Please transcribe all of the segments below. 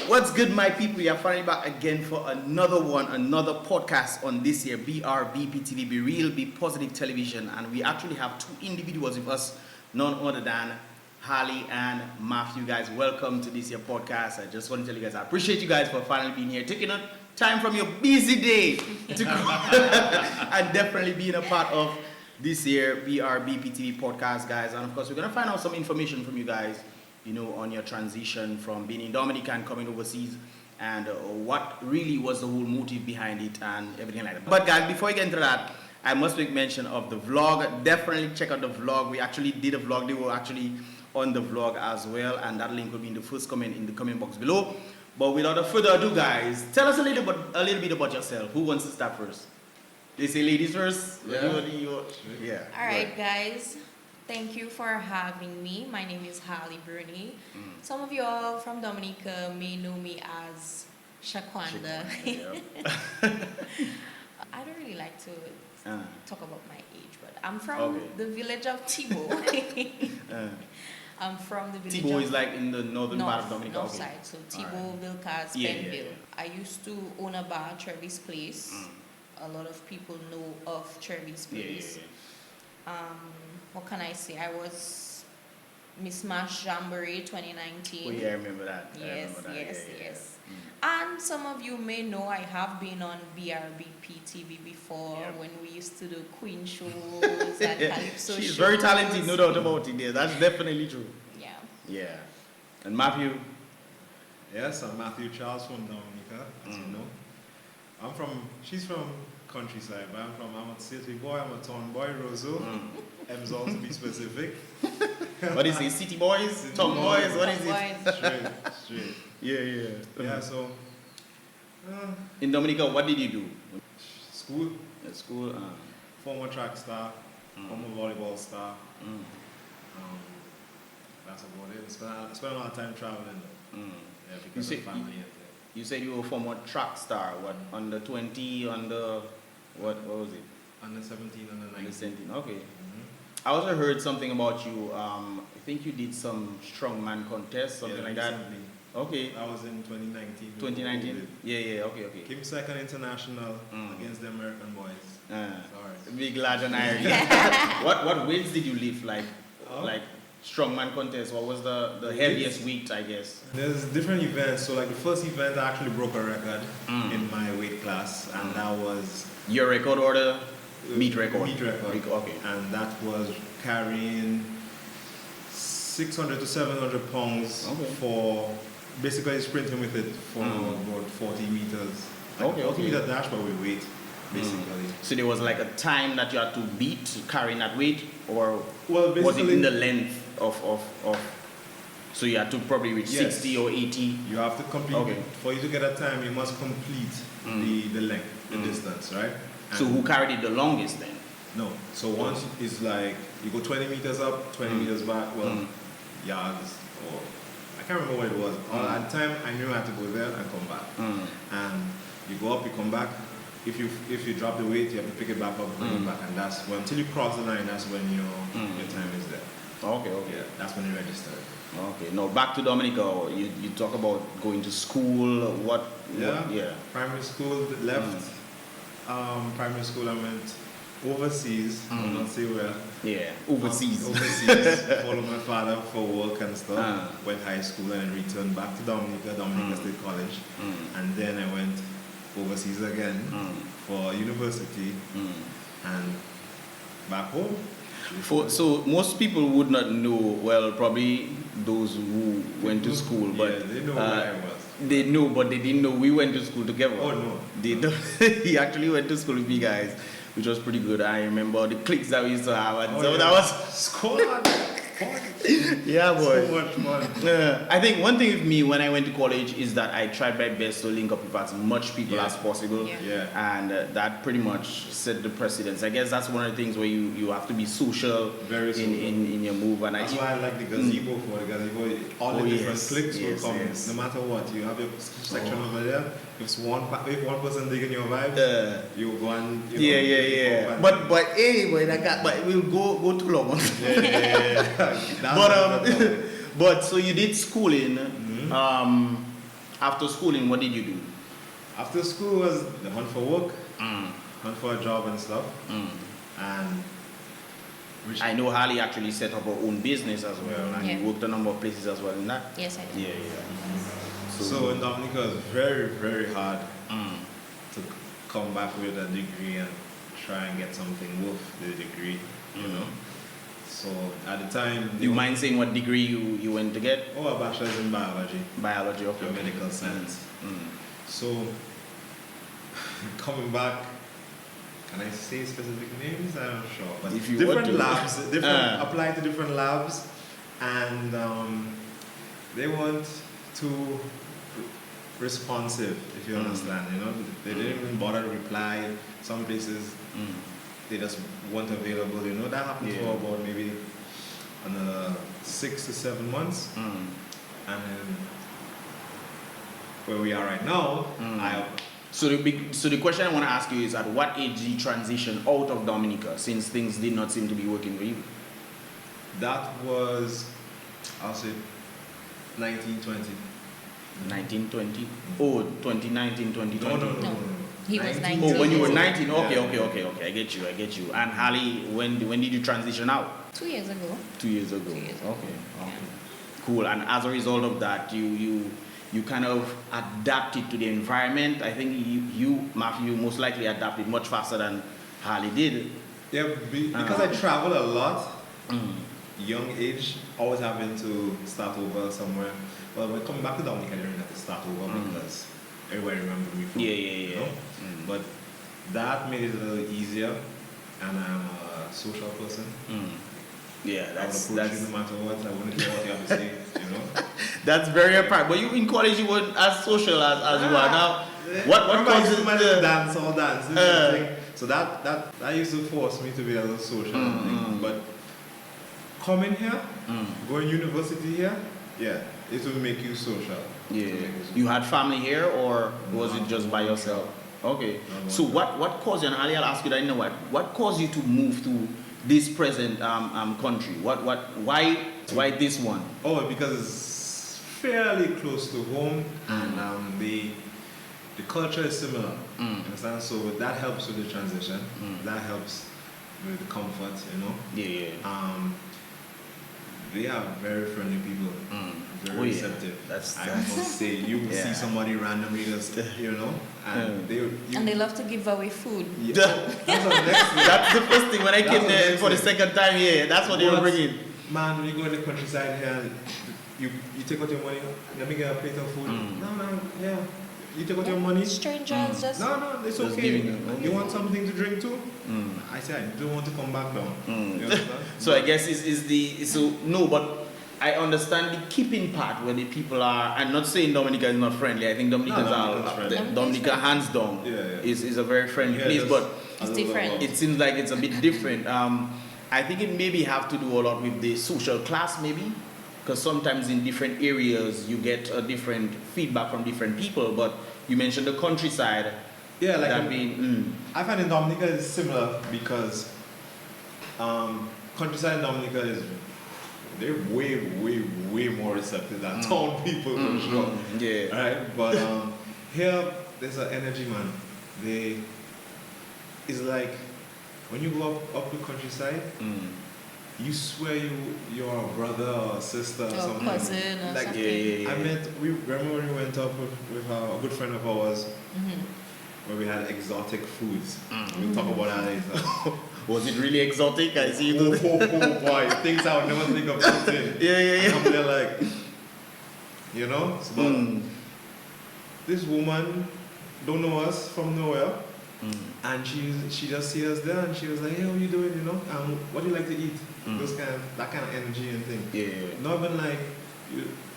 What's good, my people? We are finally back again for another podcast on this here Brbptv, Be Real, Be Positive Television, and we actually have two individuals with us, none other than Hallie and Matthew. Guys, welcome to this here podcast. I just want to tell you guys I appreciate you guys for finally being here, taking time from your busy day to come and definitely being a part of this here Brbptv podcast, guys. And of course, we're gonna find out some information from you guys, you know, on your transition from being in Dominican, coming overseas, and what really was the whole motive behind it and everything like that. But guys, before we get into that, I must make mention of the vlog. Definitely check out the vlog. We actually did a vlog. They were actually on the vlog as well, and that link will be in the first comment in the comment box below. But without further ado, guys, tell us a little bit about yourself. Who wants to start first? They say ladies first. Yeah. All right, guys. Thank you for having me. My name is Hallie Bruni. Some of you all from Dominica may know me as Shaquanda. Yep. I don't really like to talk about my age, but I'm from the village of Tibo. I'm from the village Tibo is like in the northern part of Dominica. North side, so Tibo, Vilcas, Penville. I used to own a bar, Trevis Place. A lot of people know of Trevis Place. What can I say? I was Miss Mash Jamboree 2019. Oh yeah, I remember that. Yes. And some of you may know I have been on Brbptv before when we used to do Queen shows and Calypso She's shows. very talented, no doubt about it. Yeah, that's definitely true. Yeah. And Matthew? Yes, I'm Matthew Charles from Dominica, as you know. She's from countryside, but I'm a city boy, I'm a town boy, Roseau. Emsall to be specific. What is it? City boys? Town boys? What is it? Straight. Yeah. So. In Dominica, what did you do? School. At school? Former track star, former volleyball star. That's about it. Spent a lot of time traveling though. Yeah, because of family. You said you were a former track star. What? Under 20, under what was it? Under 17, under 19. Under 17, okay. I also heard something about you. I think you did some strongman contest, something like that. Okay. That was in 2019. 2019? Yeah, okay. Came second international against the American boys. Sorry. Big, large, and iron. What weights did you lift? Like strongman contest? What was the heaviest weight, I guess? There's different events. So like the first event, I actually broke a record in my weight class, and that was your record or the meet record? Meet record. Okay. And that was carrying 600 to 700 pounds for basically sprinting with it for about 40 meters. Like 40 meter dash, but with weight, basically. So there was like a time that you had to beat carrying that weight, or was it in the length of so you had to probably reach 60 or 80? You have to complete. For you to get a time, you must complete the length, the distance, right? And so who carried it the longest then? No. So once it's like you go 20 meters up, 20 meters back, yards, or I can't remember what it was. At the time, I knew I had to go there and come back. And you go up, you come back. If you drop the weight, you have to pick it back up, bring it back, and that's when until you cross the line. That's when your time is there. Okay. Yeah, that's when you register. Okay. Now back to Dominica. You talk about going to school. What? Primary school left. Primary school, I went overseas. I'll not say where. Yeah, overseas. Followed my father for work and stuff. Went high school and then returned back to Dominica State College, and then I went overseas again for university and back home. So most people would not know, well, probably those who went to school, but they know where I was. They know, but they didn't know we went to school together. Oh no. They don't. He actually went to school with me, guys, which was pretty good. I remember the cliques that we used to have, and that was squad. Yeah, boy. So much fun. I think one thing with me when I went to college is that I tried my best to link up with as much people as possible. And that pretty much set the precedence. I guess that's one of the things where you have to be social, in your move. And that's why I like the gazebo for the gazebo. All the different cliques will come. No matter what, you have your section over there. If one person digging your vibe, you go and But we'll go too long. But so you did schooling. Mm-hmm. After schooling, what did you do? After school was the hunt for work, hunt for a job and stuff. And I know Hallie actually set up her own business as well, and you worked a number of places as well in that. Yes, I did. Yeah. So in Dominica, it was very, very hard to come back with a degree and try and get something worth the degree, you know. So at the time, do you mind saying what degree you went to get? Oh, a bachelor's in biology. Biology, okay. Medical science. So coming back, can I say specific names? I'm not sure. But if you different labs, apply to different labs, and they weren't too responsive, if you understand. You know, they didn't even bother to reply. Some places they just weren't available. You know, that happened for about maybe 6 to 7 months, and then where we are right now, So the question I want to ask you is, at what age did you transition out of Dominica, since things did not seem to be working for you? That was, I'll say, 1920. 1920? Oh, 2019, 2020? No. He was 19. Oh, when you were 19? Okay. I get you. And Hallie, when did you transition out? 2 years ago. 2 years ago. Okay. Cool. And as a result of that, you kind of adapted to the environment. I think you, Matthew, most likely adapted much faster than Hallie did. Yeah, because I travel a lot, young age, always having to start over somewhere. Well, when coming back to Dominica, I didn't have to start over because everybody remembered me from you know? But that made it a little easier, and I'm a social person. Yeah, that's no matter what. I wouldn't care what you have to say, you know. That's very apparent. But you in college, you weren't as social as you are now. What causes the dance? So that used to force me to be a little social. But coming here, going university here, it will make you social. Yeah. You had family here, or was it just by yourself? Okay. So what caused you? And Ali, I'll ask you that in a while. What caused you to move to this present country? Why this one? Oh, because it's fairly close to home, and the culture is similar. Understand? So that helps with the transition. That helps with the comfort, you know. Yeah. They are very friendly people. Very receptive. I must say, you will see somebody randomly just, you know, and they love to give away food. That's the first thing when I came there for the second time. Yeah, that's what they were bringing. Man, when you go in the countryside here, you take out your money. Let me get a plate of food. No, you take out your money. Strangers just. No, it's just okay. You want something to drink too? I said I don't want to come back down. You understand? So I guess but I understand the keeping part where the people are. I'm not saying Dominica is not friendly. I think Dominicans are Dominica hands down is a very friendly place, but it's different. It seems like it's a bit different. I think it maybe have to do a lot with the social class, maybe, because sometimes in different areas you get a different feedback from different people. But you mentioned the countryside. Yeah, like I find in Dominica is similar because countryside in Dominica they're way more receptive than town people for sure. Yeah. Right? But here there's an energy, man. It's like when you go up to countryside, you swear you're a brother or sister or something. Cousin or like, something. We remember when we went up with a good friend of ours where we had exotic foods. We'll talk about that later. Was it really exotic? I see you. Oh boy, things I would never think of putting. Yeah. I'm there like, you know? But this woman don't know us from nowhere. And she just see us there and she was like, hey, how you doing, you know? What do you like to eat? That kind of energy and thing. Yeah. Not even like,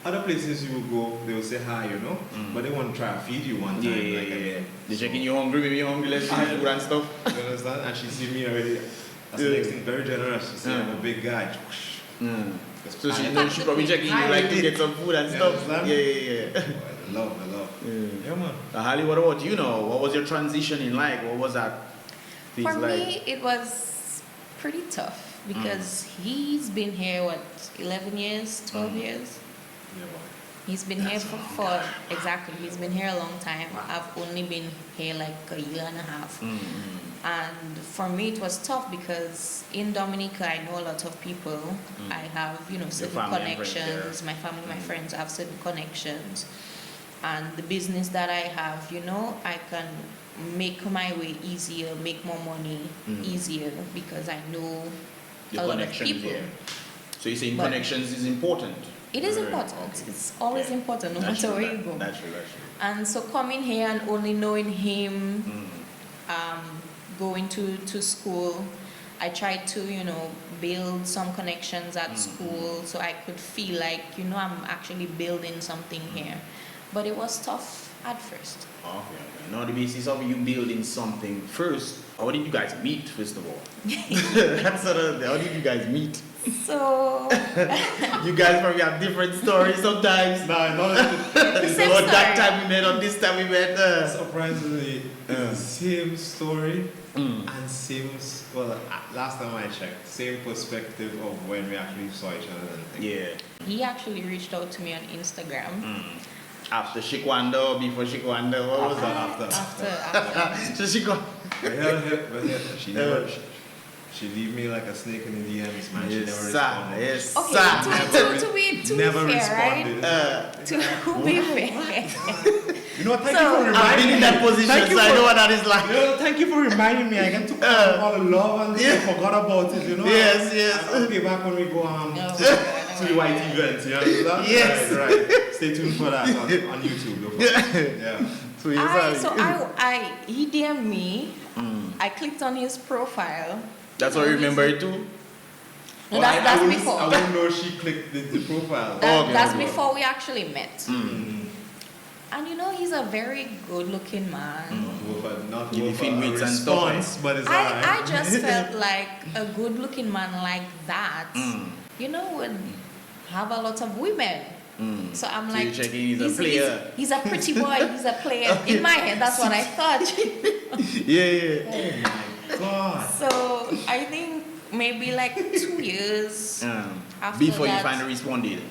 other places you will go, they will say hi, you know? But they want to try to feed you one time. Yeah. They're checking you hungry, maybe you're hungry, let's see food and stuff. You understand? And she see me already. That's the next thing, very generous. She said, I'm a big guy. So she probably checking you like to get some food and stuff. Yeah. I love. Yeah, man. Hallie, what about you now? What was your transition in like? What was that? For me, it was pretty tough because he's been here, what, 11 years, 12 years? Yeah, boy. He's been here for exactly. He's been here a long time. I've only been here like a year and a half. And for me, it was tough because in Dominica, I know a lot of people. I have, certain connections. My family, my friends have certain connections. And the business that I have, I can make my way easier, make more money easier because I know the a lot of people. Yeah. So you're saying connections is important? It is important. It's always important, no matter where you go. That's true. And so coming here and only knowing him, going to school, I tried to, build some connections at school so I could feel like, I'm actually building something here. But it was tough at first. Okay. Now the basis of you building something first, how did you guys meet, first of all? How did you guys meet? So you guys probably have different stories sometimes. No, not that time we met, on this time we met. Surprisingly, same story and same. Well, last time I checked, same perspective of when we actually saw each other. And things. Yeah. He actually reached out to me on Instagram. After Shikwanda or before Shikwanda? What was that? After. So But she never. She leave me like a snake in the DMs, man. She never responded. Yes, okay, to be never fair, responded. right? To be fair. You know what? Thank you for reminding me. I've been in that position, so I know what that is like. Thank you for reminding me. I get to all the love and I forgot about it, Yes. I'll pay back when we go to the white events, you understand? Yes. Right. Stay tuned for that on YouTube. Yeah. So he DM'd me. I clicked on his profile. That's what you remember it too? No, that's before. I wouldn't know she clicked the profile. That's before we actually met. And he's a very good-looking man. Not and stuff. But it's I just felt like a good-looking man like that, would have a lot of women. So I'm like, he's a player. He's a pretty boy. He's a player. In my head, that's what I thought. Yeah. Oh my God. So I think maybe like 2 years after before that, you finally responded.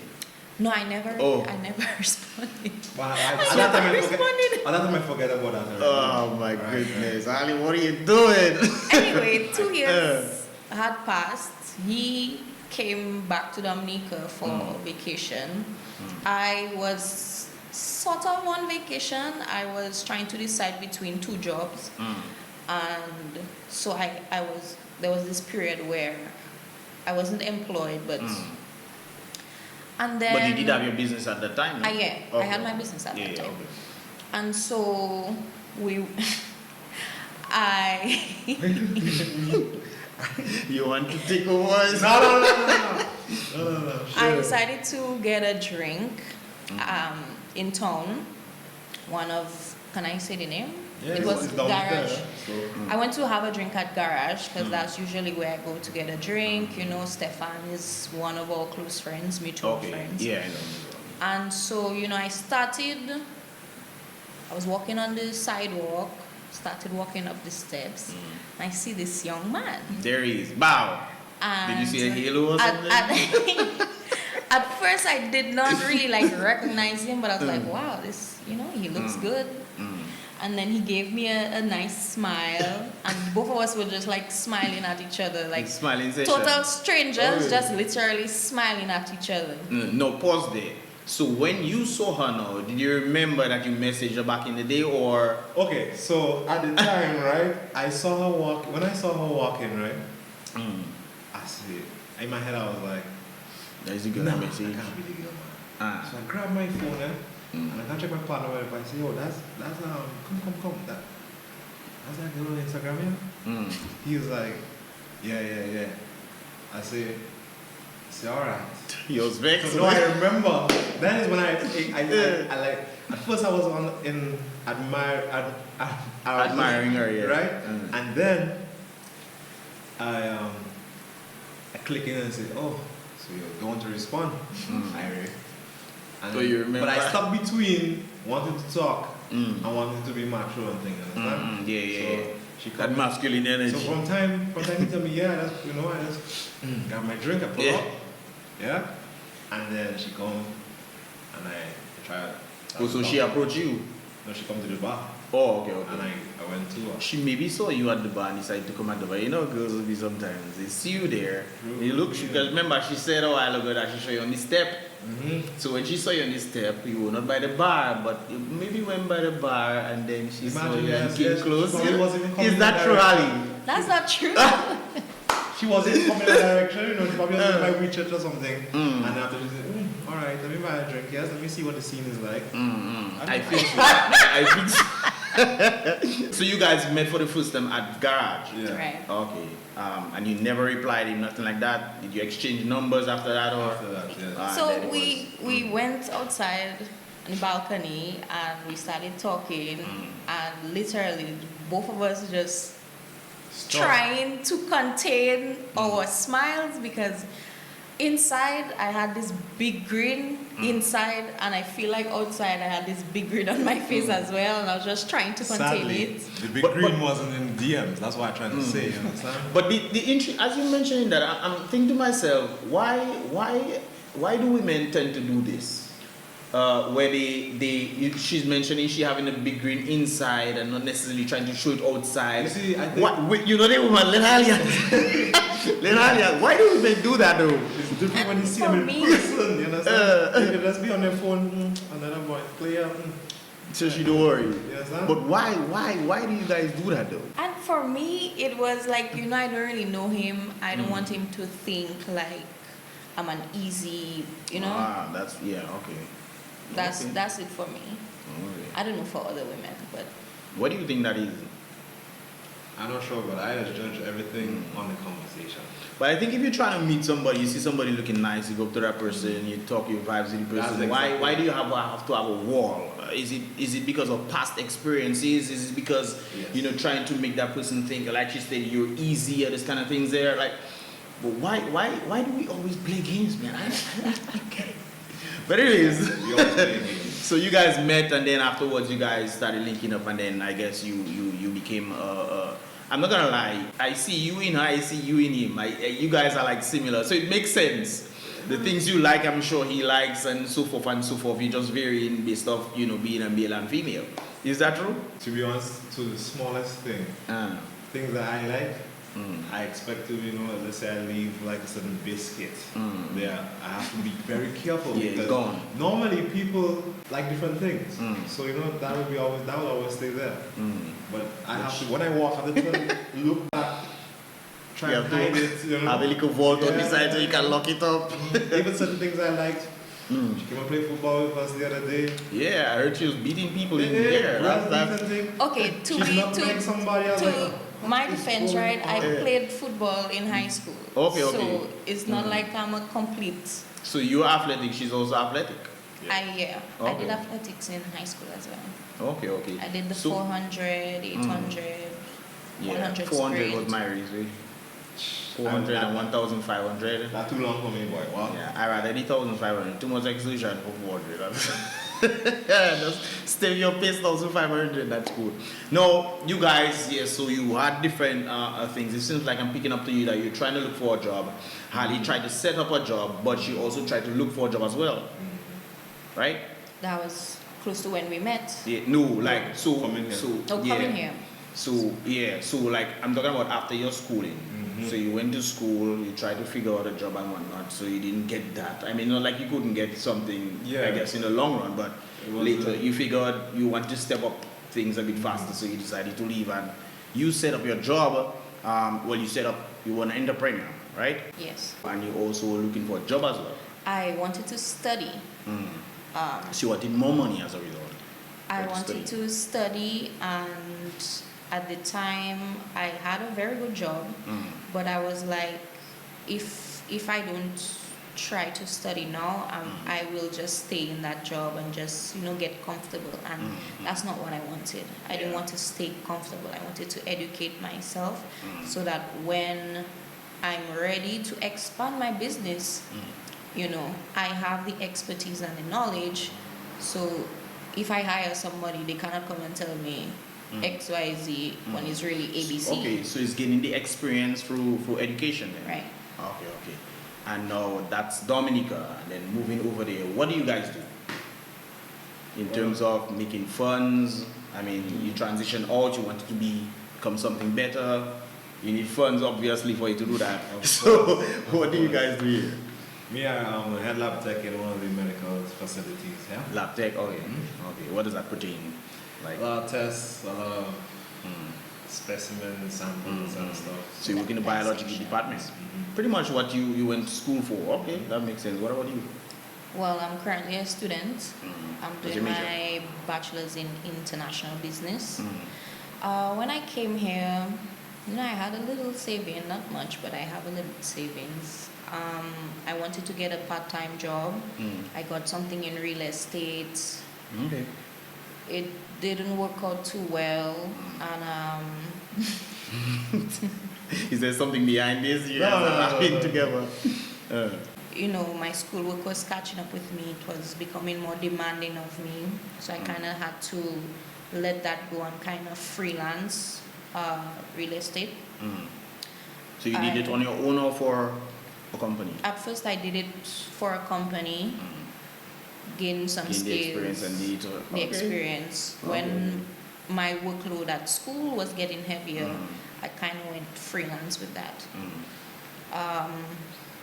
No, I never responded. Well, I never responded. At that time I forget about that. Oh my goodness. Hallie, what are you doing? Anyway, 2 years had passed. He came back to Dominica for vacation. I was sort of on vacation. I was trying to decide between 2 jobs. And so there was this period where I wasn't employed, but and then. But you did have your business at the time, no? Okay. I had my business at that time. Okay. And so You want to take over? No. I decided to get a drink in town. Can I say the name? Yeah, it was Garage. So, I went to have a drink at Garage because that's usually where I go to get a drink. Stefan is one of our close friends, mutual friends. Yeah, I know. And so, I was walking on the sidewalk, started walking up the steps, and I see this young man. There he is. Bow. And did you see a halo or something? At first, I did not really recognize him, but I was like, wow, this, he looks good. And then he gave me a nice smile, and both of us were just smiling at each other, smiling session. Total strangers, just literally smiling at each other. No, pause there. So when you saw her now, did you remember that you messaged her back in the day, or? Okay, so at the time, right, I saw her walk. When I saw her walking, right, I see. In my head, I was like, "That is a good message." I can't really get her. So I grabbed my phone and I can check my partner. If I say, "Oh, that's come, that's that girl on Instagram, yeah." He was like, "Yeah." I say, alright. He was vexed. So no, I remember. That is when I at first I was admiring her, yeah. Right? And then I click in and say, oh, so you're going to respond. So you remember? But I stuck between wanting to talk and wanting to be mature and things. Understand? Yeah. That masculine energy. So from time he tell me, yeah, I just got my drink, I pull up, yeah, and then she come and I try. So she approached you? No, she come to the bar. Oh, okay. And I went to her. She maybe saw you at the bar and decided to come at the bar. You know, girls will be sometimes. They see you there. They look, because remember, she said a while ago that she saw you on the step. So when she saw you on the step, you were not by the bar, but you maybe went by the bar and then she saw you and came close. Is that true, Hallie? That's not true. She wasn't coming in the direction, she probably was in my WeChat or something. And after she said, alright, let me buy a drink, yes, let me see what the scene is like. I think so. I think so. So you guys met for the first time at garage? Yeah. Right. Okay. And you never replied him, nothing like that? Did you exchange numbers after that? Or? After that, yeah. So we went outside on the balcony and we started talking and literally both of us just trying to contain our smiles because inside I had this big grin inside and I feel like outside I had this big grin on my face as well and I was just trying to contain it. The big grin wasn't in DMs, that's what I'm trying to say, you understand? But as you mentioned that, I'm thinking to myself, why do women tend to do this? Where she's mentioning she having a big grin inside and not necessarily trying to show it outside. You see, I think you know the woman, Lenalia. Why do women do that though? it's different when you see them in person, you understand? They can just be on their phone, another boy, player. So she don't worry. You understand? But why do you guys do that though? And for me it was like, I don't really know him. I don't want him to think like I'm an easy, That's okay. That's it for me. Okay. I don't know for other women, but What do you think that is? I'm not sure, but I just judge everything on the conversation. But I think if you're trying to meet somebody, you see somebody looking nice, you go up to that person, you talk your vibes with the person. Exactly. Why do you have to have a wall? Is it because of past experiences? Is it because trying to make that person think, like she said, you're easy or this kind of things there? Like, but why do we always play games, man? I don't get it. But it is. We always play games. So you guys met, and then afterwards you guys started linking up, and then I guess you became I'm not gonna lie. I see you in her, I see you in him. You guys are like similar, so it makes sense. The things you like, I'm sure he likes, and so forth and so forth. You just vary in based off being a male and female. Is that true? To be honest, to the smallest thing, things that I like. I expect to, let's say I leave like a certain biscuit there. I have to be very careful because gone. Normally people like different things. So that will always stay there. But I have to, when I walk, I have to look back, try and hide it. Have a little vault on the side so you can lock it up. Even certain things I liked. She came and played football with us the other day. Yeah, I heard she was beating people in there. Okay, to my defense, right? I played football in high school. Okay. So it's not like I'm a complete. So you're athletic, she's also athletic? I did athletics in high school as well. Okay. I did the 400, 800, 100 400 sprint. was my race, right? 400 and 1,500. Not too long for me, boy. Wow. Yeah, I rather 1,500. Too much exertion for 400. Just stay your pace 1,500. That's good. No, you guys, so you had different things. It seems like I'm picking up to you that you're trying to look for a job. Hallie tried to set up a job, but she also tried to look for a job as well. Right? That was close to when we met. Yeah, no, like coming here. So like I'm talking about after your schooling. So you went to school, you tried to figure out a job and whatnot, so you didn't get that. I mean, not like you couldn't get something, I guess, in the long run, but later you figured you want to step up things a bit faster, so you decided to leave and you set up your job. You were an entrepreneur, right? Yes. And you also were looking for a job as well. I wanted to study. So you wanted more money as a result? I wanted to study, and at the time I had a very good job, but I was like, if I don't try to study now, I will just stay in that job and just get comfortable, and that's not what I wanted. I didn't want to stay comfortable. I wanted to educate myself so that when I'm ready to expand my business, I have the expertise and the knowledge. So if I hire somebody, they cannot come and tell me, XYZ, one is really ABC. Okay, so it's gaining the experience through education then. Right. Okay. And now that's Dominica, and then moving over there, what do you guys do? In terms of making funds, I mean, you transition out, you want it to become something better, you need funds obviously for you to do that. So, what do you guys do here? Me, I head lab tech in one of the medical facilities, yeah? Lab tech, okay. Okay, what does that pertain? Like, A lot of tests, a lot of specimens, samples and stuff. so you work in the biological department. Pretty much what you went to school for. Okay, that makes sense. What about you? Well, I'm currently a student. I'm What's your doing major? my bachelor's in international business. When I came here, I had a little saving, not much, but I have a little savings. I wanted to get a part-time job. I got something in real estate. Okay. It didn't work out too well, and Is there something behind this? You No, guys no, are no, laughing no. together. my schoolwork was catching up with me. It was becoming more demanding of me, so I kind of had to let that go and kind of freelance real estate. So you did it on your own or for a company? At first, I did it for a company, gain some Gain skills, the experience and the experience. When my workload at school was getting heavier, I kind of went freelance with that.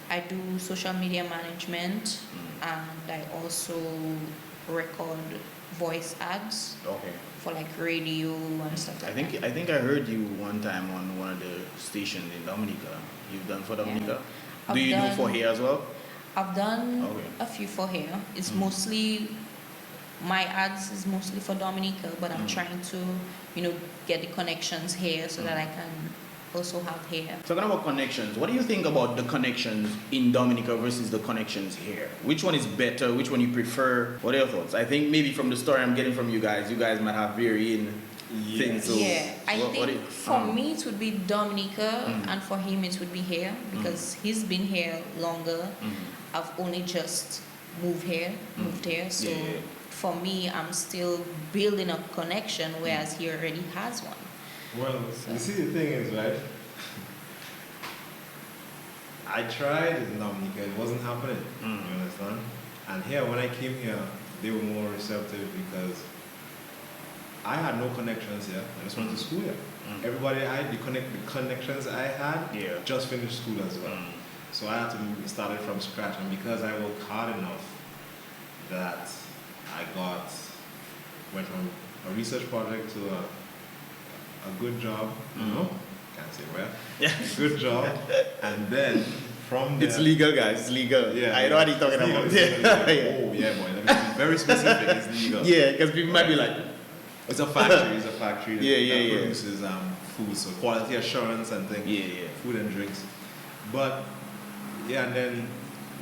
I do social media management, and I also record voice ads for like radio and stuff like that. I think I heard you one time on one of the stations in Dominica. You've done for Dominica? I've Do you do for here as well? I've done a few for here. It's mostly, my ads is mostly for Dominica, but I'm trying to, get the connections here so that I can also have here. Talking about connections, what do you think about the connections in Dominica versus the connections here? Which one is better? Which one you prefer? What are your thoughts? I think maybe from the story I'm getting from you guys might have varying things. So I think for me it would be Dominica, and for him it would be here, because he's been here longer. I've only just moved here. So for me, I'm still building a connection, whereas he already has one. Well, you see, the thing is, right? I tried in Dominica, it wasn't happening. You understand? And here, when I came here, they were more receptive because I had no connections here. I just went to school here. Everybody the connections I had just finished school as well. So I had to start it from scratch. And because I worked hard enough that I went from a research project to a good job, can't say where. Good job, and then from there, it's legal, guys. It's legal. Yeah, I know what he's talking about. Oh yeah, boy. Let me be very specific. It's legal. Yeah, because people might be like, it's a factory. It's a factory that yeah. produces food, so quality assurance and things. Yeah. Food and drinks. But and then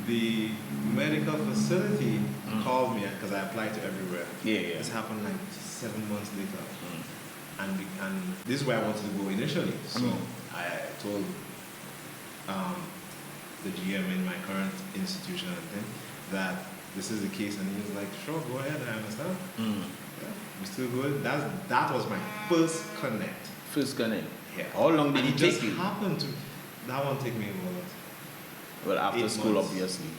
the medical facility called me because I applied to everywhere. Yeah. This happened like 7 months later. And this is where I wanted to go initially. So I told the GM in my current institution that this is the case, and he was like, "Sure, go ahead. I understand. We're still good." That was my first connect. Yeah. How long did it take you? That one take me about. Well, after 8 school, months. obviously.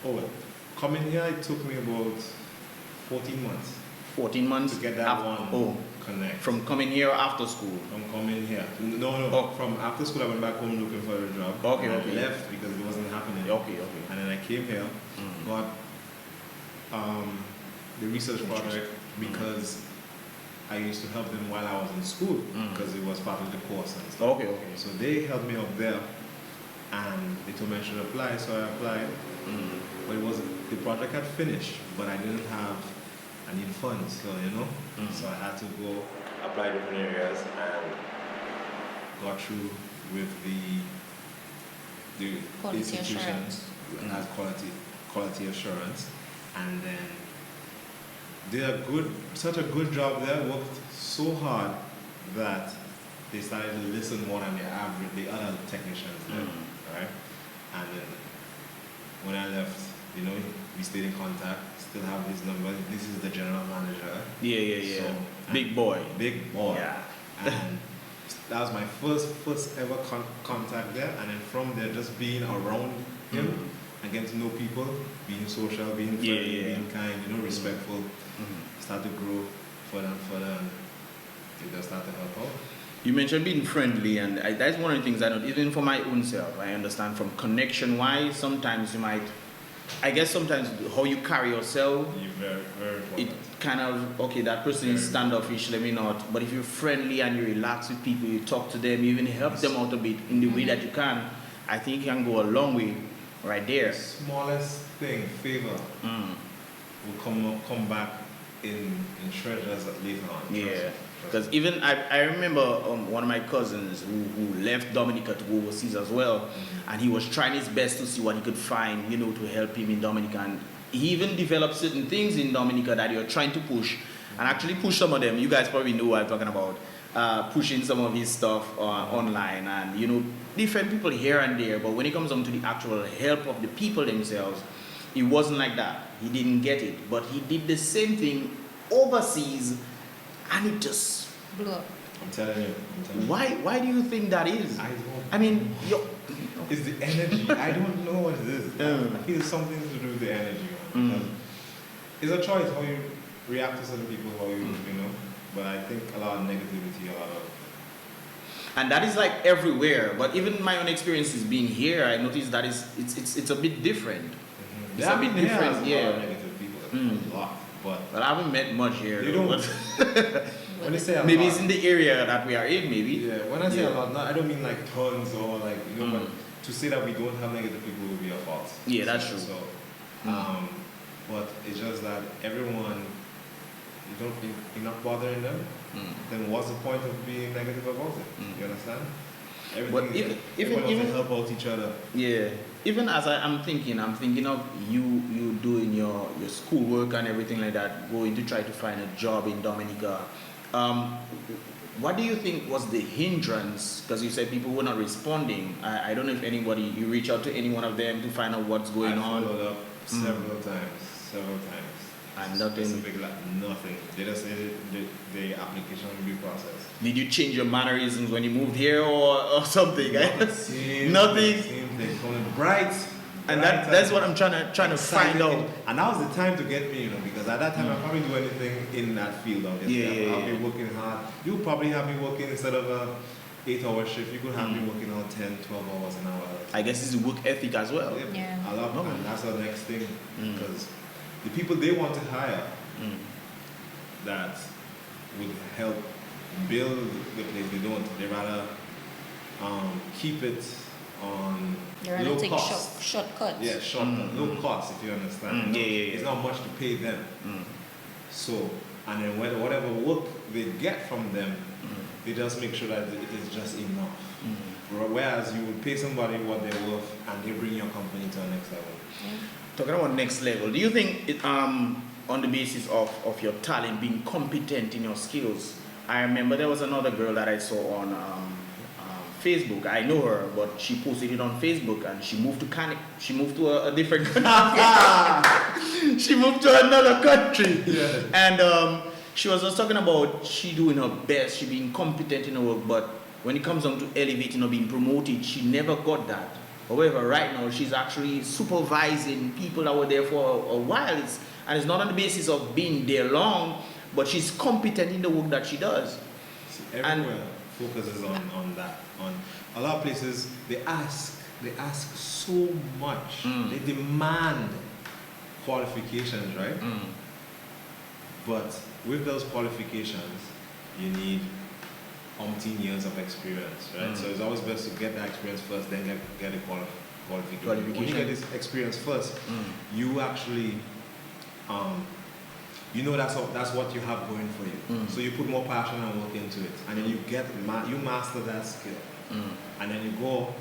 Oh well, coming here it took me about 14 months. 14 months to get that one connect. From coming here after school? From coming here. No. From after school, I went back home looking for a job. Okay. I left because it wasn't happening. Okay. And then I came here, got the research project because I used to help them while I was in school because it was part of the course and stuff. Okay. So they helped me up there, and they told me I should apply, so I applied. But the project had finished, but I didn't have. I need funds, so I had to go apply different areas and got through with the Quality institution assurance. as quality assurance, and then did such a good job there. Worked so hard that they started to listen more than the other technicians there, right? And then when I left, you know, we stayed in contact, still have his number. This is the general manager. Yeah. So, Big boy. Yeah. And that was my first ever contact there. And then from there, just being around him and getting to know people, being social, being friendly, being kind, you know, respectful, start to grow further and further, and it just start to help out. You mentioned being friendly, and that's one of the things I know, even for my own self. I understand from connection-wise, sometimes you might, I guess sometimes how you carry yourself, You're very, very important. it kind of, okay, that person is standoffish, let me not. But if you're friendly and you relax with people, you talk to them, you even help them out a bit in the way that you can, I think you can go a long way right there. Smallest thing, favor, will come back in treasures later on. Yeah. Because even I remember one of my cousins who left Dominica to go overseas as well, and he was trying his best to see what he could find, you know, to help him in Dominica. And he even developed certain things in Dominica that he was trying to push, and actually push some of them. You guys probably know what I'm talking about, pushing some of his stuff online, and, you know, different people here and there. But when it comes down to the actual help of the people themselves, it wasn't like that. He didn't get it, but he did the same thing overseas. And it just blew up. I'm telling you. Why do you think that is? I mean, it's the energy. I don't know what it is. I feel something to do with the energy. It's a choice how you react to certain people, how you know. But I think a lot of negativity, and that is like everywhere. But even my own experiences being here, I noticed that it's a bit different. It's a bit different. A lot of negative people. A lot. But I haven't met much here. You don't. When I say a maybe lot, it's in the area that we are in, maybe. Yeah, when I say a lot, I don't mean like tons or like, you know, but to say that we don't have negative people would be a false. Yeah, that's true. So, but it's just that everyone, you're not bothering them, then what's the point of being negative about it? You understand? Everything, even help out each other. Yeah. Even as I'm thinking of you doing your schoolwork and everything like that, going to try to find a job in Dominica. What do you think was the hindrance? Because you said people were not responding. I don't know if you reach out to any one of them to find out what's going on. I followed up several times. And nothing. Nothing. They just said the application will be processed. Did you change your mannerisms when you moved here or something? Same Nothing. Same thing. Coming bright. And that's what I'm trying to find out. And that was the time to get me, you know, because at that time I probably do anything in that field. Obviously, I'll be working hard. You probably have me working instead of a 8-hour shift. You could have me working on 10, 12 hours an hour. I guess it's work ethic as well. Yeah. I love it, and that's the next thing because the people they want to hire that would help build the place, they don't. They rather keep it on low cost. Shortcuts. Yeah, shortcut, low cost, if you understand. It's not much to pay them. So, and then whatever work they get from them, they just make sure that it is just enough. Whereas you would pay somebody what they're worth and they bring your company to the next level. Talking about next level, do you think it, on the basis of your talent, being competent in your skills? I remember there was another girl that I saw on Facebook. I know her, but she posted it on Facebook, and she moved to She moved to a different country. She moved to another country, and she was just talking about she doing her best, she being competent in her work, but when it comes down to elevating or being promoted, she never got that. However, right now she's actually supervising people that were there for a while, and it's not on the basis of being there long, but she's competent in the work that she does. See, everywhere focuses on that. On a lot of places, they ask so much. They demand qualifications, right? But with those qualifications, you need umpteen years of experience, right? So it's always best to get that experience first, then get a qualification. When you get this experience first, you actually, you know that's what you have going for you. So you put more passion and work into it, and then you master that skill, and then you go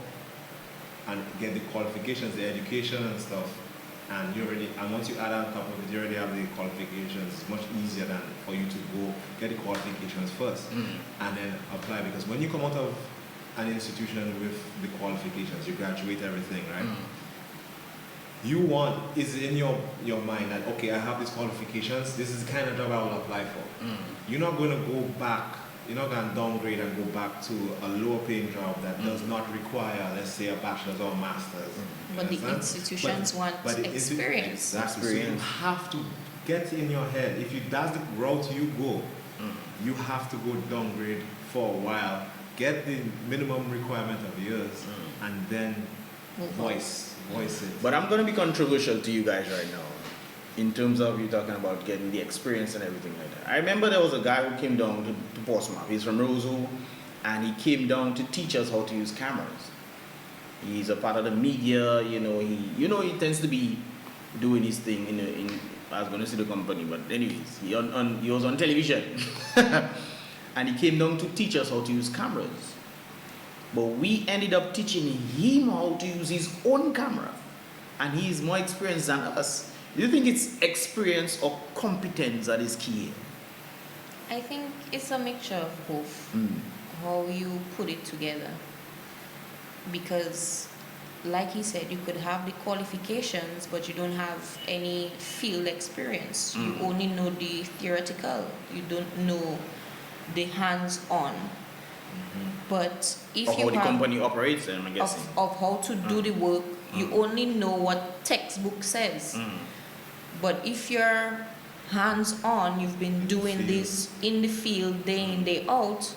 and get the qualifications, the education and stuff, and once you add on top of it, you already have the qualifications. It's much easier than for you to go get the qualifications first and then apply, because when you come out of an institution with the qualifications, you graduate everything, right? is in your mind that, okay, I have these qualifications, this is the kind of job I will apply for. You're not going to go back, you're not going to downgrade and go back to a lower paying job that does not require, let's say, a bachelor's or a master's. But the institutions want experience. Exactly. So you have to get in your head, if that's the route you go, you have to go downgrade for a while, get the minimum requirement of years, and then voice it. But I'm going to be controversial to you guys right now in terms of you talking about getting the experience and everything like that. I remember there was a guy who came down to Portsmouth. He's from Roseau, and he came down to teach us how to use cameras. He's a part of the media, he tends to be doing his thing in I was going to say the company, but anyways, he was on television. And he came down to teach us how to use cameras. But we ended up teaching him how to use his own camera. And he is more experienced than us. Do you think it's experience or competence that is key? I think it's a mixture of both. How you put it together. Because, like he said, you could have the qualifications, but you don't have any field experience. You only know the theoretical. You don't know the hands-on. But if of you how the have company operates, I'm guessing. Of how to do the work, you only know what textbook says. But if you're hands-on, you've been doing this in the field day in, day out,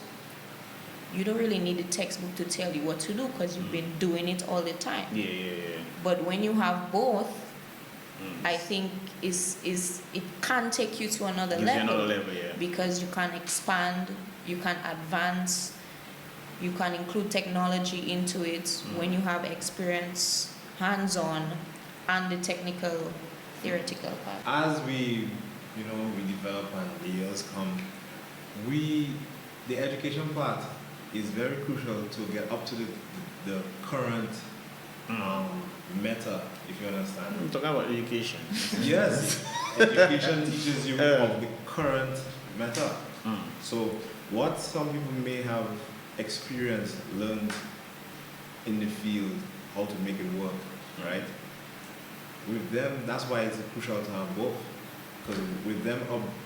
you don't really need a textbook to tell you what to do because you've been doing it all the time. Yeah. But when you have both, I think it can take you to another level. Because you can expand, you can advance, you can include technology into it when you have experience, hands-on, and the technical, theoretical part. As we develop and the years come, the education part is very crucial to get up to the current meta, if you understand. I'm talking about education. Yes, education teaches you of the current meta. So what some people may have experienced, learned in the field, how to make it work, right? With them, that's why it's crucial to have both. Because with them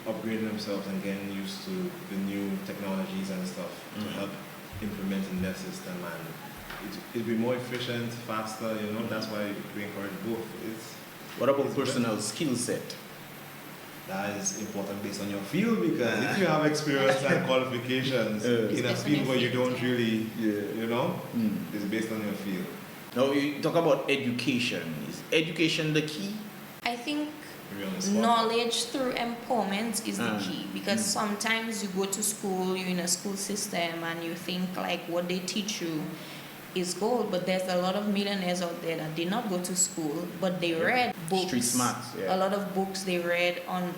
upgrading themselves and getting used to the new technologies and stuff to help implement in their system, and it'll be more efficient, faster, that's why we encourage both. What about personal skill set? That is important based on your field, because if you have experience and qualifications in a field where you don't really, it's based on your field. Now you talk about education. Is education the key? I think knowledge through empowerment is the key, because sometimes you go to school, you're in a school system, and you think like what they teach you is gold, but there's a lot of millionaires out there that did not go to school, but they read books. Street smarts, a lot of books they read on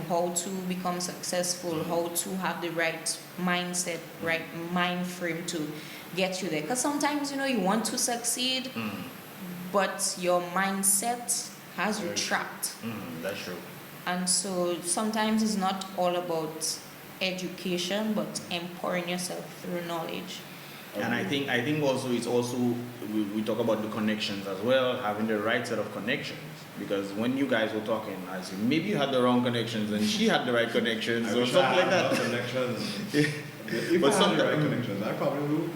how to become successful, how to have the right mindset, right mind frame to get you there. Because sometimes you want to succeed, but your mindset has you trapped. That's true. And so sometimes it's not all about education, but empowering yourself through knowledge. And I think also it's also we talk about the connections as well, having the right set of connections. Because when you guys were talking, I said maybe you had the wrong connections and she had the right connections or something like that. Connections. If but I had the right connections, I probably would.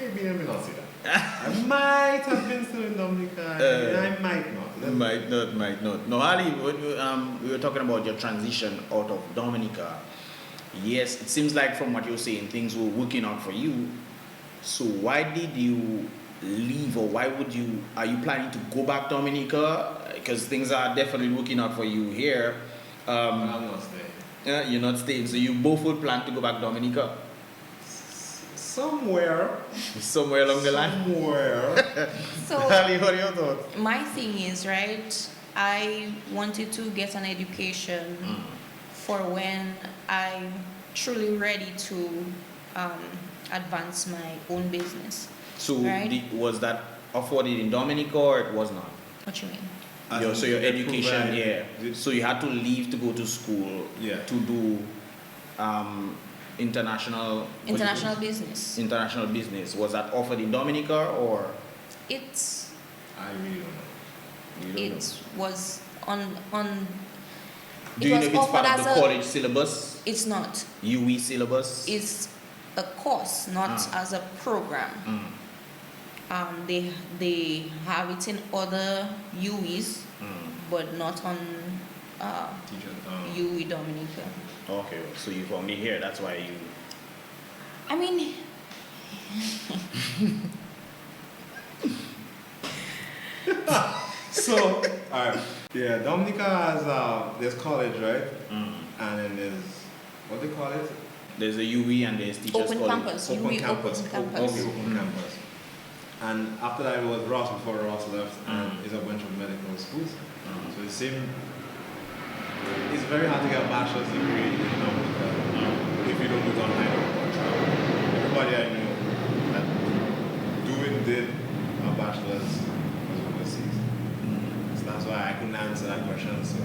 Maybe let me not say that. I might have been still in Dominica. I might not. Might not. No, Hallie, we were talking about your transition out of Dominica. Yes, it seems like from what you're saying, things were working out for you. So why did you leave, or are you planning to go back to Dominica? Because things are definitely working out for you here. I'm not staying. You're not staying, so you both would plan to go back to Dominica? Somewhere along the line? So, Hallie, what are your thoughts? My thing is, I wanted to get an education for when I'm truly ready to advance my own business. So was that afforded in Dominica or it was not? What you mean? So your education, so you had to leave to go to school to do international business. International business. Was that offered in Dominica or? It's I really don't know. You don't know. It was on. Do you know if it's part of the college syllabus? It's not. UE syllabus? It's a course, not as a program. They have it in other UEs, but not on UE Dominica. Okay, so you've only here. That's why you. I mean. So, alright. Yeah, Dominica has there's college, right? And then there's what they call it? There's a UE and there's teachers Open college. campus. Open UE campus. Open campus. Okay, open campus. And after that it was Ross before Ross left, and it's a bunch of medical schools. So the same. It's very hard to get a bachelor's degree in Dominica if you don't do it online or travel. Everybody I know that did a bachelor's was overseas. So that's why I couldn't answer that question. So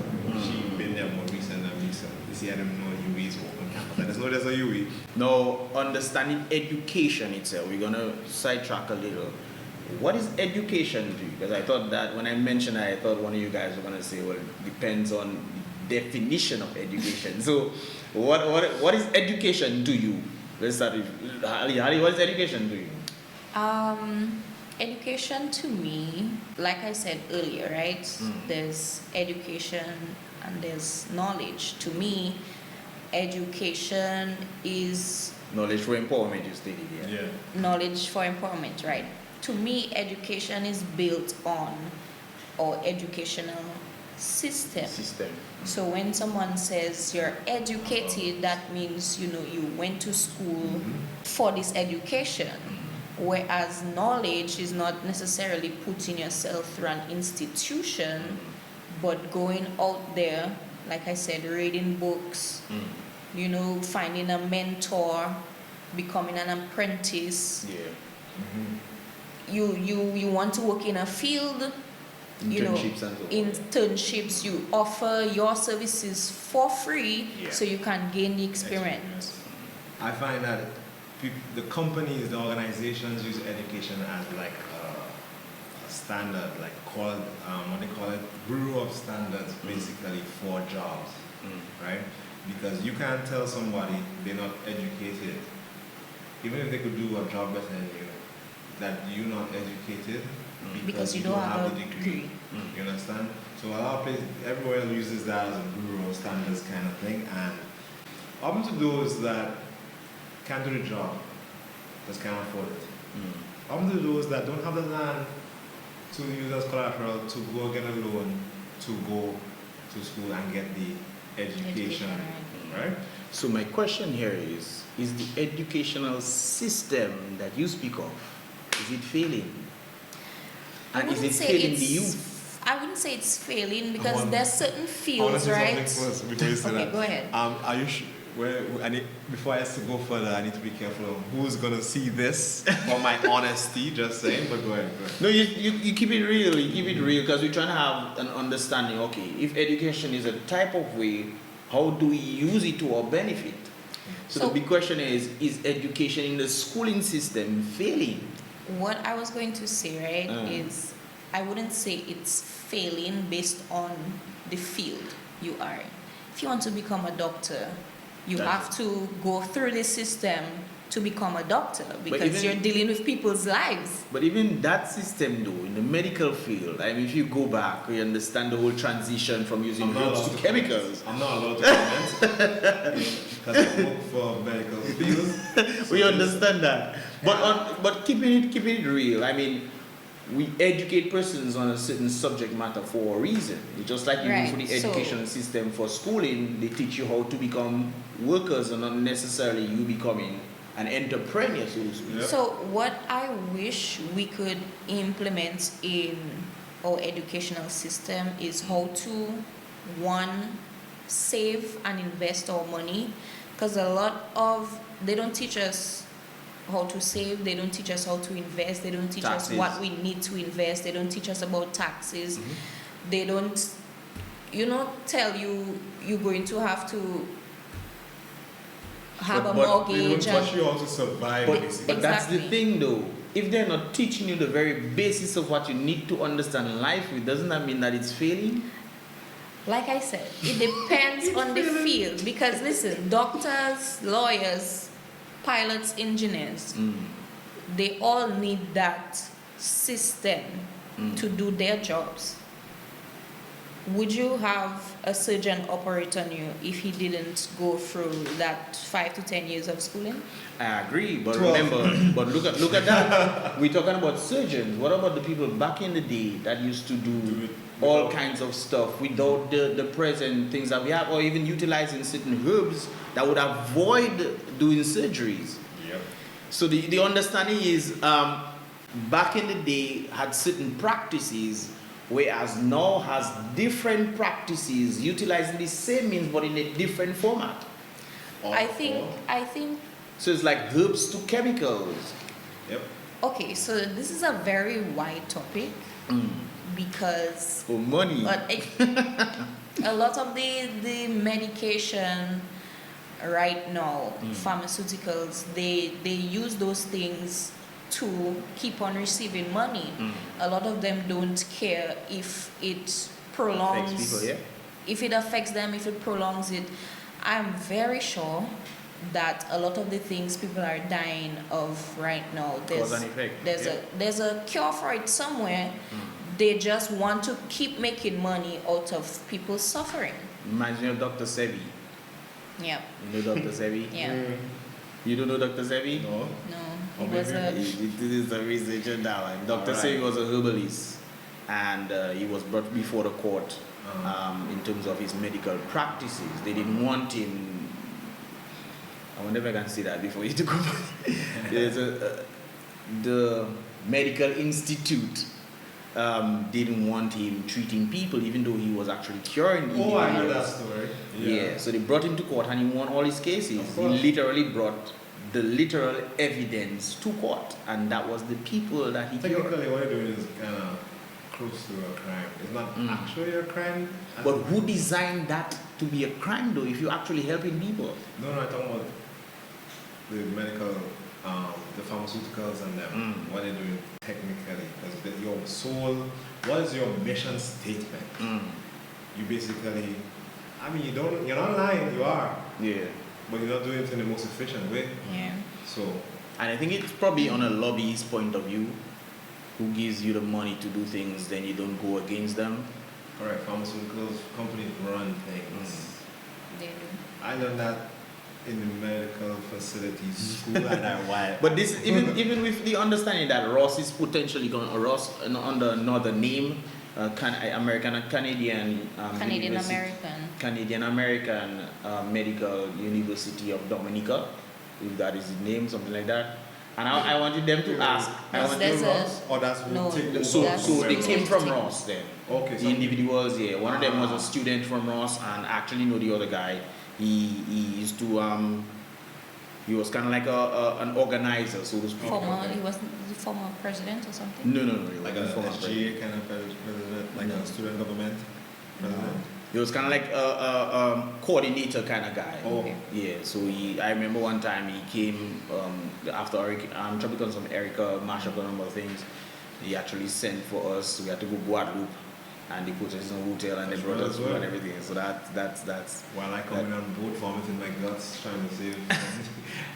she been there more recent than me. So you see, I don't know UE's open campus. I just know there's a UE. Now, understanding education itself, we're gonna sidetrack a little. What is education to you? Because I thought that when I mentioned it, I thought one of you guys were gonna say, well, it depends on definition of education. So, what is education to you? Let's start with Hallie. What is education to you? Education to me, like I said earlier, right? There's education and there's knowledge. To me, education is Knowledge for empowerment, you stated here. Yeah. knowledge for empowerment, right? To me, education is built on our educational system. So when someone says you're educated, that means you went to school for this education. Whereas knowledge is not necessarily putting yourself through an institution, but going out there, like I said, reading books, finding a mentor, becoming an apprentice. You want to work in a field, internships, you offer your services for free so you can gain the experience. I find that the companies, the organizations use education as like a standard, like called, what they call it, Bureau of Standards, basically for jobs, right? Because you can't tell somebody they're not educated, even if they could do a job better than you, that you're not educated because you don't have the degree. You understand? So a lot of places, everywhere uses that as a Bureau of Standards kind of thing, and up to those that can't do the job, just can't afford it. Up to those that don't have the land to use as collateral to go get a loan to go to school and get the education, right? So my question here is the educational system that you speak of, is it failing? And is it failing the youth? I wouldn't say it's failing because there's certain fields, right? I want to say something first before you say Okay, that. go ahead. Are you sure? Before I have to go further, I need to be careful of who's gonna see this for my honesty. Just saying, but go ahead. No, you keep it real. You keep it real because we're trying to have an understanding. Okay, if education is a type of way, how do we use it to our benefit? So the big question is education in the schooling system failing? What I was going to say, right, is I wouldn't say it's failing based on the field you are in. If you want to become a doctor, you have to go through the system to become a doctor because you're dealing with people's lives. But even that system though, in the medical field, I mean, if you go back, you understand the whole transition from using herbs to chemicals. I'm not allowed to comment because I work for medical fields. We understand that. But keeping it real, I mean, we educate persons on a certain subject matter for a reason. It's just like you do for the educational system for schooling, they teach you how to become workers and not necessarily you becoming an entrepreneur, so to speak. So what I wish we could implement in our educational system is how to, one, save and invest our money, because they don't teach us how to save, they don't teach us how to invest, they don't teach us what we need to invest, they don't teach us about taxes, they don't, tell you you're going to have to have a mortgage. They don't teach you how to survive. But that's the thing though. if they're not teaching you the very basis of what you need to understand in life, doesn't that mean that it's failing? Like I said, it depends on the field. Because listen, doctors, lawyers, pilots, engineers, they all need that system to do their jobs. Would you have a surgeon operate on you if he didn't go through that 5 to 10 years of schooling? I agree, but remember, but look at that. We're talking about surgeons. What about the people back in the day that used to do all kinds of stuff without the present things that we have, or even utilizing certain herbs that would avoid doing surgeries? Yep. So the understanding is, back in the day had certain practices, whereas now has different practices utilizing the same means but in a different format. I think So it's like herbs to chemicals. Yep. okay, so this is a very wide topic because For money. but a lot of the medication right now, pharmaceuticals, they use those things to keep on receiving money. A lot of them don't care if it prolongs, Affects people, yeah? if it affects them, if it prolongs it. I'm very sure that a lot of the things people are dying of right now, Cause and effect. there's a cure for it somewhere. They just want to keep making money out of people's suffering. Reminds me of Dr. Sebi. Yeah. You know Dr. Sebi? Yeah. You don't know Dr. Sebi? No. No, Oh, it was maybe. a He did some research on that one. Dr. Alright. Sebi was a herbalist, and he was brought before the court in terms of his medical practices. They didn't want him. I wonder if I can say that before you took over. There's the medical institute didn't want him treating people, even though he was actually curing individuals. Oh, I heard that story. Yeah, so they brought him to court and he won all his cases. Of He course. literally brought the literal evidence to court, and that was the people that he cured. Technically, what you're doing is kind of close to a crime. It's not actually a crime. But who designed that to be a crime, though, if you're actually helping people? No, I'm talking about the medical, the pharmaceuticals and them. What they're doing technically, because your soul. What is your mission statement? You basically, I mean, you're not lying. You are, Yeah. but you're not doing it in the most efficient way. yeah. So, And I think it's probably on a lobbyist point of view, who gives you the money to do things, then you don't go against them. correct. Pharmaceuticals companies run things. They do. I learned that in the medical facilities school, and I went. But this, even with the understanding that Ross is potentially going, Ross under another name, American Canadian Canadian University- American. Canadian American Medical University of Dominica, if that is the name, something like that. And I wanted them to ask. There's a- Or that's who No, take So That's they the came from thing. Ross then. Okay, The individuals, yeah. One of them was a student from Ross, and I actually know the other guy. He used to he was kind of like an organizer, so to speak. He was the former president or something. No, he like wasn't a former SGA kind of president, like a student government president. He was kind of like a coordinator kind of guy. Oh. Okay. Yeah, so I remember one time he came after Tropical some Erica mash up a number of things. He actually sent for us. We had to go Guadeloupe, and they put us in a hotel and they brought us food and everything. So that's. While I come in on boat vomiting my guts trying to save.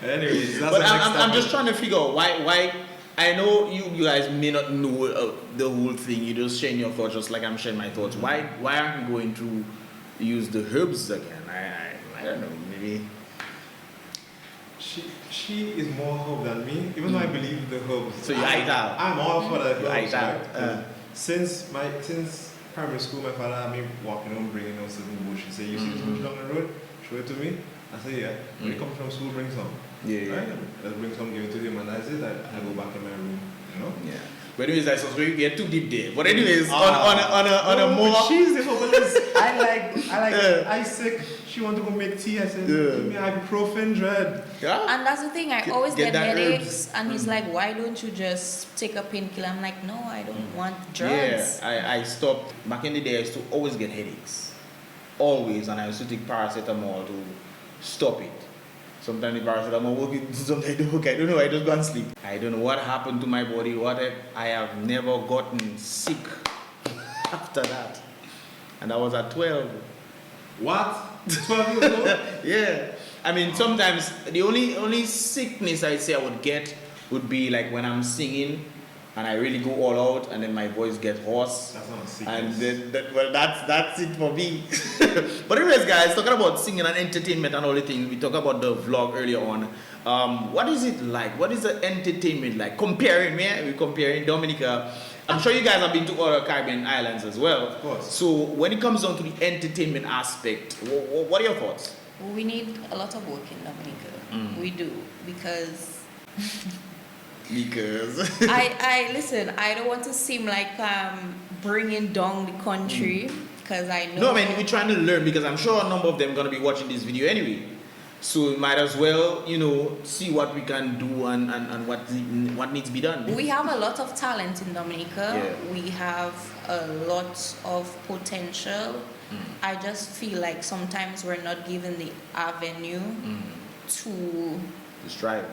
Anyways, that's But the next I'm topic. just trying to figure out why. I know you guys may not know the whole thing. You're just sharing your thoughts, just like I'm sharing my thoughts. Why aren't we going to use the herbs again? I don't know. Maybe. She is more herb than me, even though I believe the herbs. So you ate out. I'm all for the You herbs. ate out. Right? Since primary school, my father had me walking home, bringing home certain bush. He said, "You see this bush down the road? Show it to me." I said, "Yeah." When he comes from school, bring some. Yeah. Right? Let's bring some, give it to him, and that's it. I go back in my room. You know. Yeah. But anyways, I suppose we get too deep there. But anyways, on a more. She's the herbalist. I like I sick. She want to go make tea. I said, "Give me ibuprofen, dread." Yeah. And that's the thing, I Get- always get get that headaches, herbs. and he's like, why don't you just take a painkiller? I'm like, no, I don't want drugs. Yeah, I stopped. Back in the day, I used to always get headaches. Always. And I used to take paracetamol to stop it. Sometimes the paracetamol working, sometimes I don't work. I don't know. I just go and sleep. I don't know what happened to my body. I have never gotten sick after that. And I was at 12. What? 12 years old? Yeah. I mean, sometimes the only sickness I'd say I would get would be like when I'm singing and I really go all out and then my voice gets hoarse. That's not a sickness. And then, that's it for me. But anyways, guys, talking about singing and entertainment and all the things, we talked about the vlog earlier on. What is it like? What is the entertainment like? We're comparing Dominica. I'm sure you guys have been to other Caribbean islands as well. Of course. So when it comes down to the entertainment aspect, what are your thoughts? We need a lot of work in Dominica. We do, because I listen, I don't want to seem like bringing down the country, because I know. No, I mean, we're trying to learn, because I'm sure a number of them are going to be watching this video anyway. So we might as well, see what we can do and what needs to be done. We have a lot of talent in Dominica. Yeah. We have a lot of potential. I just feel like sometimes we're not given the avenue to strive.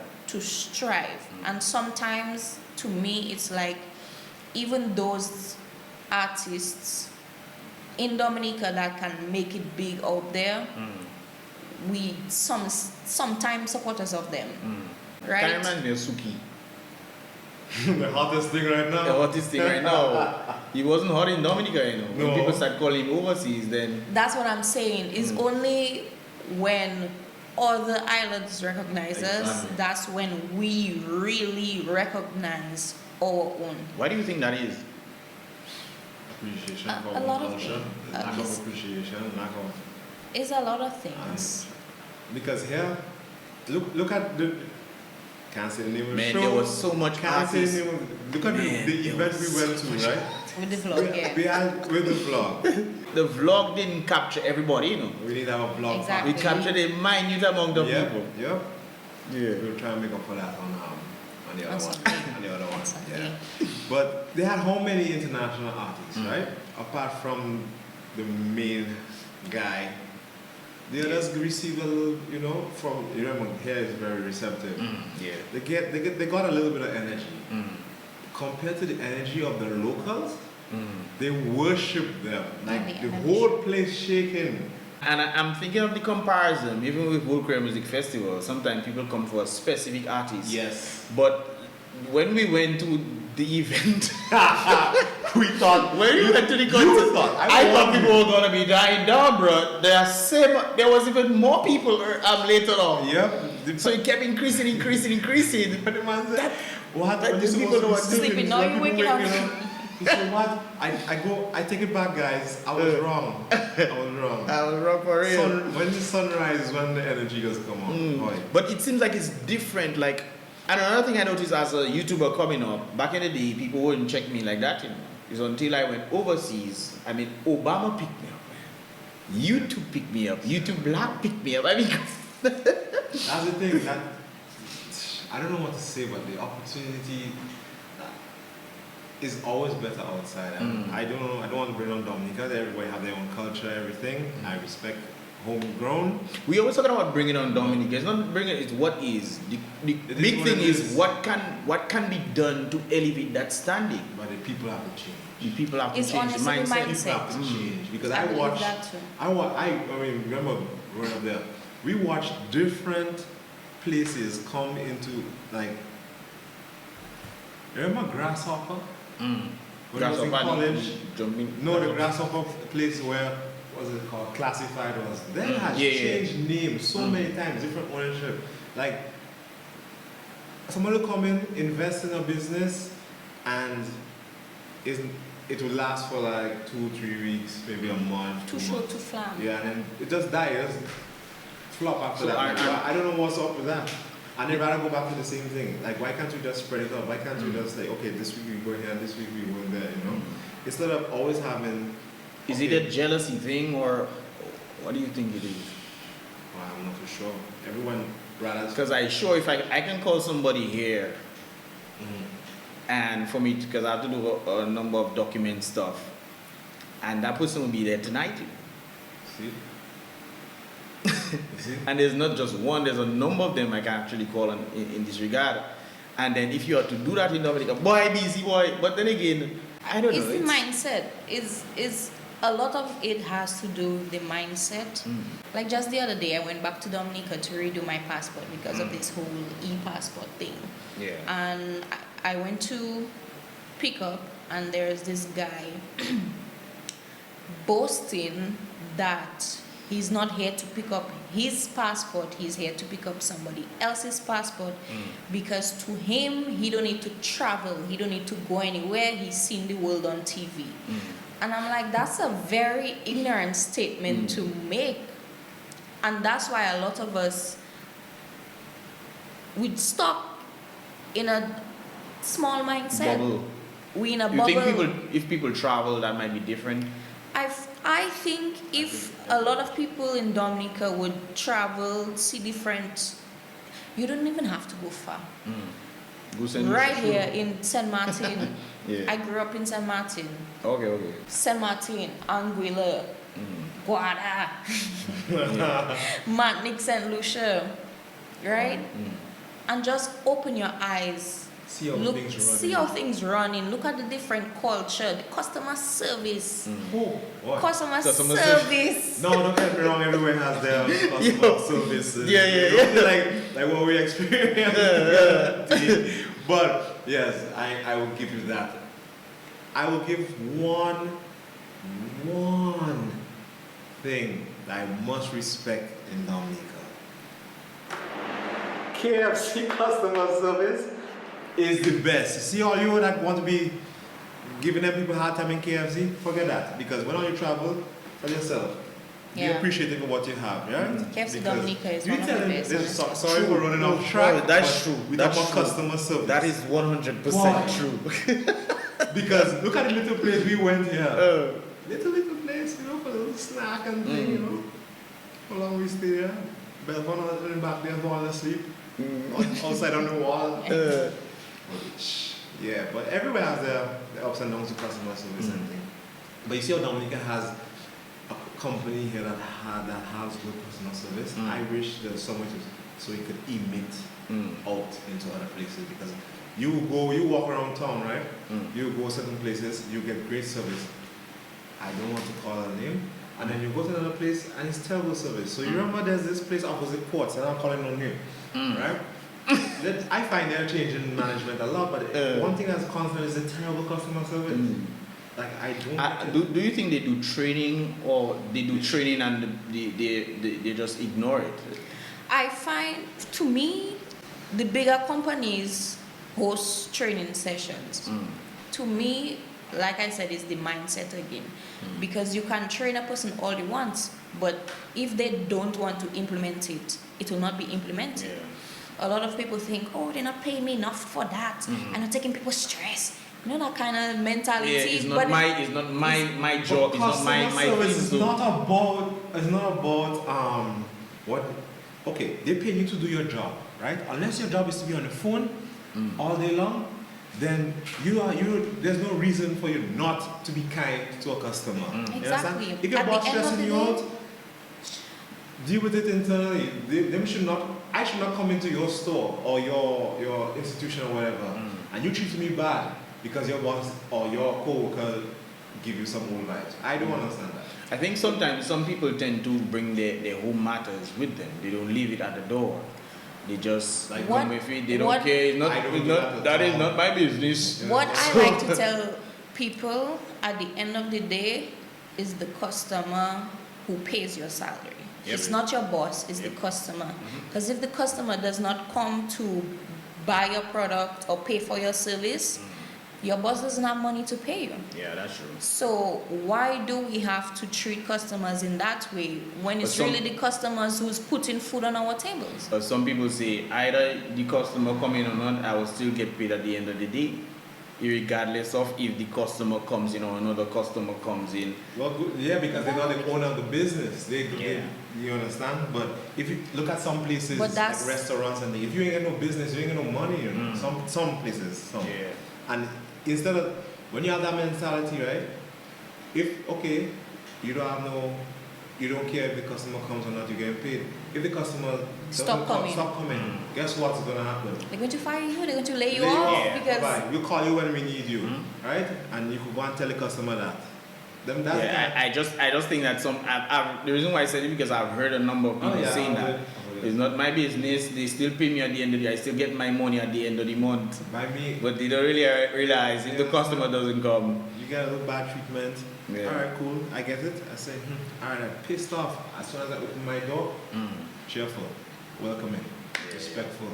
And sometimes, to me, it's like even those artists in Dominica that can make it big out there, we sometimes supporters of them, right? Can you remind me of Suki? The hottest thing right now. The hottest thing right now. He wasn't hot in Dominica, No. When people start calling him overseas, then... That's what I'm saying. It's only when other islands recognize us, Exactly. that's when we really recognize our own. Why do you think that is? Appreciation for A lot of culture. things. Lack of It's- appreciation, lack of... It's a lot of things. Because here, look at the... Can't say the name of the Man, show. there was so much Can't say artists. the name of... Look at Man, the there event was we went so to, much right? With the vlog, yeah. We had with the vlog. The vlog didn't capture everybody, We need to have a vlog. Exactly. We captured a minute among the people. Yep. Yeah. We'll try and make up for that on the other On one. Sunday. On the other one. On Sunday. Yeah. But they had how many international artists, right? Apart from the main guy. The others receive a little, from remember here is very receptive. Yeah. They got a little bit of energy. Compared to the energy of the locals, they worship them. Like the whole place shaking. And I'm thinking of the comparison, even with World Korean Music Festival, sometimes people come for a specific artist. Yes. But when we went to the event, We thought when we went to the concert, thought, I thought people were gonna be dying down, bro. There was even more people later on. Yep. So it kept increasing. But the man said, what? Like When these you people supposed know what to to be do. Sleeping, now you People waking up. He said, what? I take it back, guys. I was wrong. I was wrong. I was wrong for real. When the sunrise is when the energy goes come on. Boy. But it seems like it's different. Like, and another thing I noticed as a YouTuber coming up, back in the day, people wouldn't check me like that, It's until I went overseas. I mean, Obama picked me up, man. YouTube picked me up. YouTube Black picked me up. I mean, That's the thing. That I don't know what to say, but the opportunity is always better outside. And I don't want to bring on Dominica. Everybody have their own culture, everything. I respect homegrown. we always talking about bringing on Dominica. It's not bringing. It's what is. The It is big what thing it is is. what can be done to elevate that standing. But the people have to change. The people have to It's change the honestly mindset. mindset. People have to change because I I believe watched. that too. I mean, remember growing up there, we watched different places come into like. Remember Grasshopper? When I was in college. Jumping. No, the Grasshopper place where what was it called? Classified was. That has Yeah, changed names so many times, different ownership. Like somebody will come in, invest in a business, and it will last for like 2-3 weeks, maybe a month. Too 2 short months. to flam. Yeah, and then it just dies. It just flop after So that. I don't know what's up with that. And they'd rather go back to the same thing. Like, why can't we just spread it out? Why can't we just like, okay, this week we go here, this week we go there, Instead of always having... Is it a jealousy thing, or what do you think it is? Well, I'm not too sure. Everyone rather... Because I sure if I can call somebody here, and for me, because I have to do a number of document stuff, and that person will be there tonight. See? And there's not just one, there's a number of them I can actually call in this regard. And then if you are to do that in Dominica, boy, busy boy. But then again, I don't know. It's the mindset. Is a lot of it has to do with the mindset. Like just the other day, I went back to Dominica to redo my passport because of this whole e-passport thing. Yeah. And I went to pick up, and there's this guy boasting that he's not here to pick up his passport, he's here to pick up somebody else's passport because to him, he don't need to travel, he don't need to go anywhere, he's seen the world on TV. And I'm like, that's a very ignorant statement to make. And that's why a lot of us would stuck in a small mindset. Bubble. We in a You bubble. think if people travel, that might be different? I think if a lot of people in Dominica would travel, see different, you don't even have to go far. Right here in St. Martin. Yeah. I grew up in St. Martin. Okay. St. Martin, Anguilla, Guada, Matnick, St. Lucia, right? And just open your eyes. See how things run. See how things running. Look at the different culture, the customer service. What? Customer service. No, don't get me wrong. Everywhere has their customer service. Like what we experience. But yes, I will give you that. I will give one thing that I must respect in Dominica. KFC customer service is the best. See all you that want to be giving them people a hard time in KFC? Forget that. Because when you travel, for yourself, be appreciative of what you have, right? KFC Dominica is one of the best. Sorry for running off track. That's true. We talk about customer service. That is 100% true. Because look at the little place we went here. Little place, you know, for a little snack and thing, you know. How long we stay there? Belfon in back there falling asleep. Outside on the wall. Yeah, but everywhere has their ups and downs to customer service and thing. But you see how Dominica has a company here that has good customer service. I wish there was somewhere so it could emit out into other places, because you walk around town, right? You go certain places, you get great service. I don't want to call a name. And then you go to another place and it's terrible service. So you remember there's this place opposite Quartz, and I'm calling no name, right? I find they're changing management a lot, but one thing that's constant is the terrible customer service. Like I don't. Do you think they do training, or they do training and they just ignore it? I find, to me, the bigger companies host training sessions. To me, like I said, it's the mindset again. Because you can train a person all you want, but if they don't want to implement it, it will not be implemented. A lot of people think, oh, they're not paying me enough for that. I'm not taking people's stress. You know, that kind of mentality. Yeah, it's not my job. It's not my service. It's not about what. Okay, they pay you to do your job, right? Unless your job is to be on the phone all day long, then there's no reason for you not to be kind to a customer. Exactly. If your boss stressing you out, deal with it internally. I should not come into your store or your institution or whatever, and you treat me bad because your boss or your co-worker give you some old vibes. I don't understand that. I think sometimes some people tend to bring their home matters with them. They don't leave it at the door. They just come with it. They don't care. That is not my business. What I like to tell people at the end of the day is the customer who pays your salary. It's not your boss, it's the customer. Because if the customer does not come to buy your product or pay for your service, your boss doesn't have money to pay you. Yeah, that's true. So why do we have to treat customers in that way when it's really the customers who's putting food on our tables? But some people say either the customer come in or not, I will still get paid at the end of the day, regardless of if the customer comes in or another customer comes in. Well, yeah, because they're not the owner of the business. You understand? But if you look at some places, like restaurants and if you ain't got no business, you ain't got no money. You know? Some places, and instead of, when you have that mentality, right? If, you don't have no you don't care if the customer comes or not, you're getting paid. If the customer stop coming, guess what's going to happen? They're going to fire you, they're going to lay you off. Because we'll call you when we need you, right? And you could go and tell the customer that. I just think that the reason why I said it because I've heard a number of people saying that. It's not my business. They still pay me at the end of the day. I still get my money at the end of the month. By me. But they don't really realize if the customer doesn't come. You get a little bad treatment. Yeah. Alright, cool. I get it. I say, alright, I'm pissed off. As soon as I open my door, cheerful, welcoming, respectful.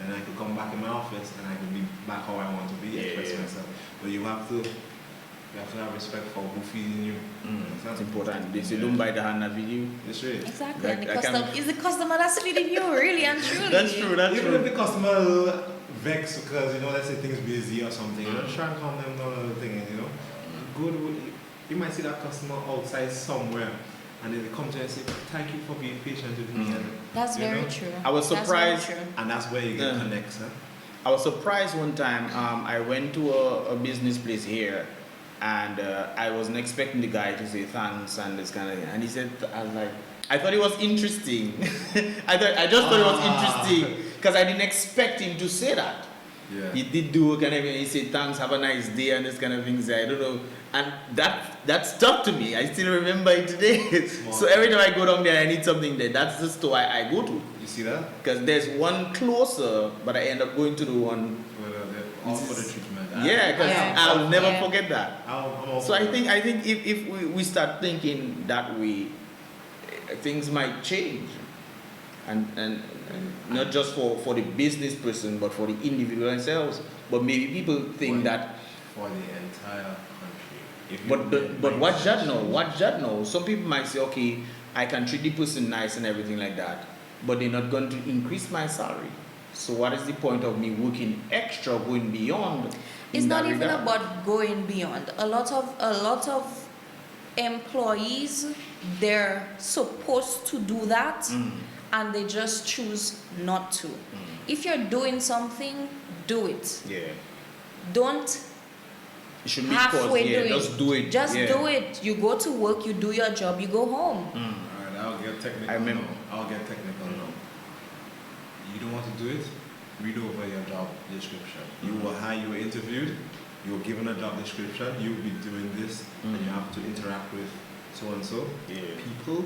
And I could come back in my office and I can be back how I want to be, express myself. But you have to have respect for who feeding you. That's important. They say don't buy the hand that feed you. That's right. exactly. And is the customer that's feeding you, really and truly. That's true. Even if the customer vex because, let's say things busy or something, try and calm them down on the thing, you might see that customer outside somewhere and then they come to you and say, thank you for being patient with me. And, that's very true. I was surprised. And that's where you get connects. Huh? I was surprised one time. I went to a business place here. And I wasn't expecting the guy to say thanks and this kind of thing. And he said, I thought it was interesting. I just thought it was interesting because I didn't expect him to say that. Yeah. He did do a kind of thing. He said thanks, have a nice day, and this kind of things. I don't know. And that stuck to me. I still remember it today. So every time I go down there, I need something there. That's the store I go to. You see that? Because there's one closer, but I end up going to the one. All for the treatment. Yeah, because I'll never forget that. So I think if we start thinking that way, things might change, and not just for the business person, but for the individual themselves. But maybe people think that for the entire country. But watch that now. Watch that now. Some people might say, okay, I can treat the person nice and everything like that, but they're not going to increase my salary. So what is the point of me working extra, going beyond? It's not even about going beyond. A lot of employees, they're supposed to do that, and they just choose not to. If you're doing something, do it. Yeah. Don't halfway do it. Just do it. Just do it. You go to work, you do your job, you go home. Alright, I'll get technical. I'll get technical now. You don't want to do it? Read over your job description. You were interviewed, you were given a job description, you'll be doing this, and you have to interact with so and so people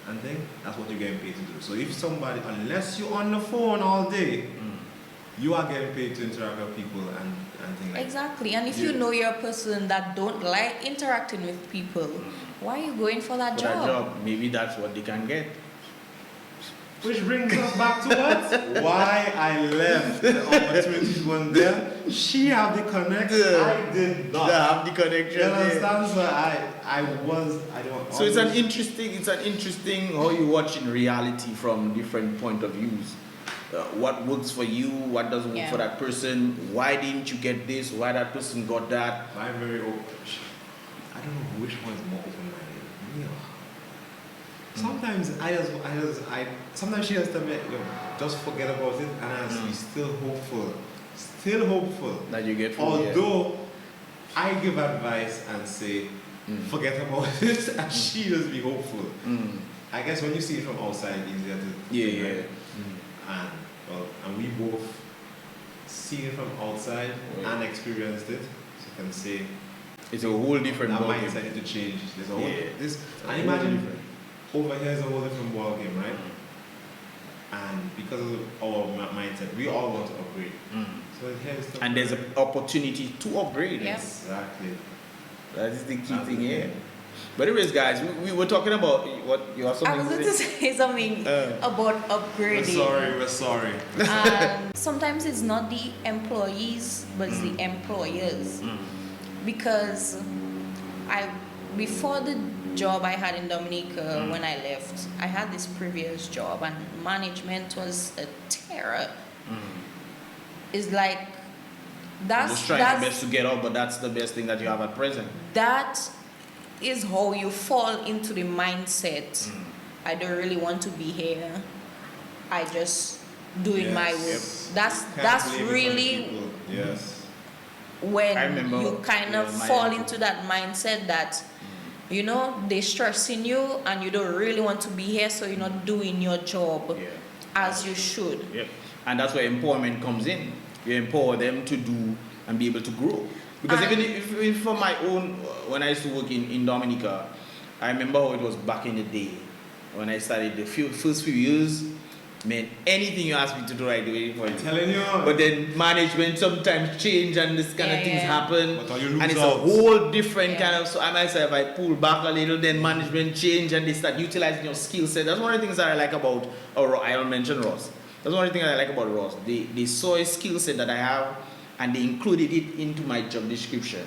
and things. That's what you're getting paid to do. So if somebody, unless you're on the phone all day, you are getting paid to interact with people and things like that. Exactly. And if you know you're a person that don't like interacting with people, why are you going for that job? Maybe that's what they can get. Which brings us back to what? Why I left. The opportunities weren't there. She had the connection. I did not have the connection. You understand? So So it's an interesting how you watch in reality from different point of views. What works for you? What doesn't work for that person? Why didn't you get this? Why that person got that? I'm very open. I don't know which one is more open-minded. Me or her. Sometimes sometimes she has to me, just forget about it, and I'm still hopeful that you get from although I give advice and say forget about it, and she just be hopeful. I guess when you see it from outside, it's easier to and we both see it from outside and experienced it, so you can say it's a whole different that mindset need to change. There's a whole and imagine over here is a whole different ball game, right? And because of our mindset, we all want to upgrade. So here's there's an opportunity to upgrade. Yep. Exactly. That is the key thing here. But anyways, guys, we were talking about what you have something I was going to say something about upgrading. We're sorry. Sometimes it's not the employees, but it's the employers. Because before the job I had in Dominica, when I left, I had this previous job, and management was a terror. It's like just trying your best to get up, but that's the best thing that you have at present. That is how you fall into the mindset. I don't really want to be here. I just doing my work. That's really when you kind of fall into that mindset that you know, they're stressing you and you don't really want to be here, so you're not doing your job as you should. Yep. And that's where empowerment comes in. You empower them to do and be able to grow. Because even if for my own, when I used to work in Dominica, I remember how it was back in the day when I started the first few years. Man, anything you ask me to do, I do it for you. I'm telling you. But then management sometimes change and this kind of things happen. But you lose and it's out. a whole different kind of, so I myself, I pull back a little, then management change and they start utilizing your skill set. That's one of the things that I like about, I'll mention Ross. That's one of the things I like about Ross. They saw a skill set that I have and they included it into my job description.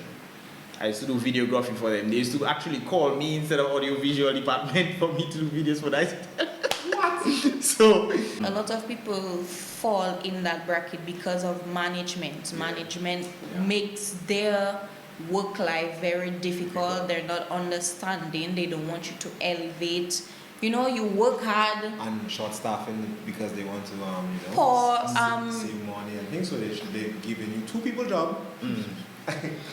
I used to do videography for them. They used to actually call me instead of audio-visual department for me to do videos for that. What? So a lot of people fall in that bracket because of management. Management makes their work life very difficult. They're not understanding. They don't want you to elevate. You know, you work hard. And short staffing because they want to, save money and things. So they're giving you 2 people job.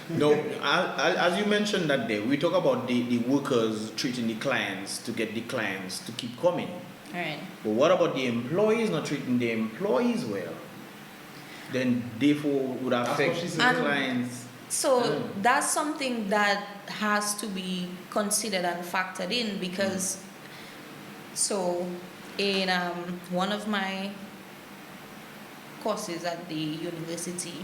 No, as you mentioned that day, we talk about the workers treating the clients to get the clients to keep coming. Right. But what about the employees not treating the employees well? Then therefore would affect the clients. So that's something that has to be considered and factored in because so in one of my courses at the university,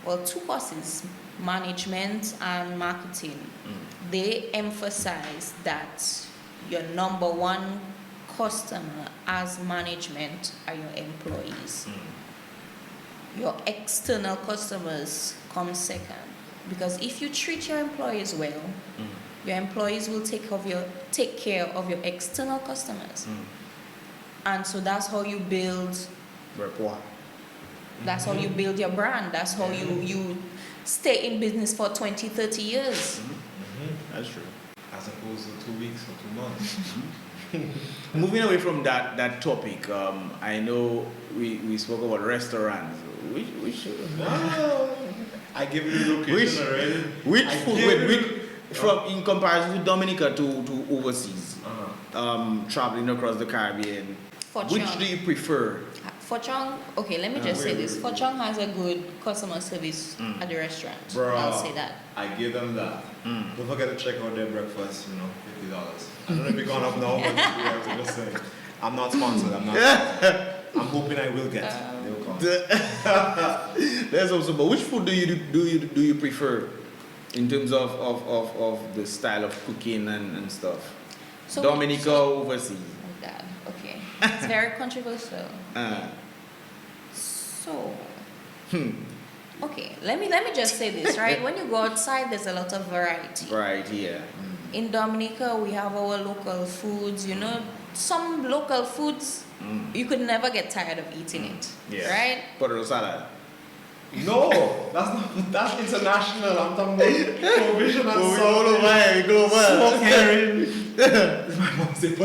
2 courses, management and marketing, they emphasize that your number 1 customer as management are your employees. Your external customers come second, because if you treat your employees well, your employees will take care of your external customers. And so that's how you build rapport. That's how you build your brand. That's how you stay in business for 20, 30 years. That's true. As opposed to 2 weeks or 2 months. Moving away from that topic, I know we spoke about restaurants. Which I give you the location already. Which food, from in comparison to Dominica to overseas, traveling across the Caribbean, which do you prefer? Fochong, okay, let me just say this. Fochong has a good customer service at the restaurant. Bro, I'll say that. I give them that. Don't forget to check out their breakfast, $50. I don't know if it's gone up now, but I'm just saying. I'm not sponsored. I'm hoping I will get. They'll come. That's also. But which food do you prefer in terms of the style of cooking and stuff? So Dominica overseas. Oh God. Okay. It's very controversial. So. Okay, let me just say this, right? When you go outside, there's a lot of variety. Variety, yeah. In Dominica, we have our local foods. You know, some local foods you could never get tired of eating it. Yeah. Right? Potato salad. No, that's international. I'm talking about provision and We go over. Smoked herring. My mom said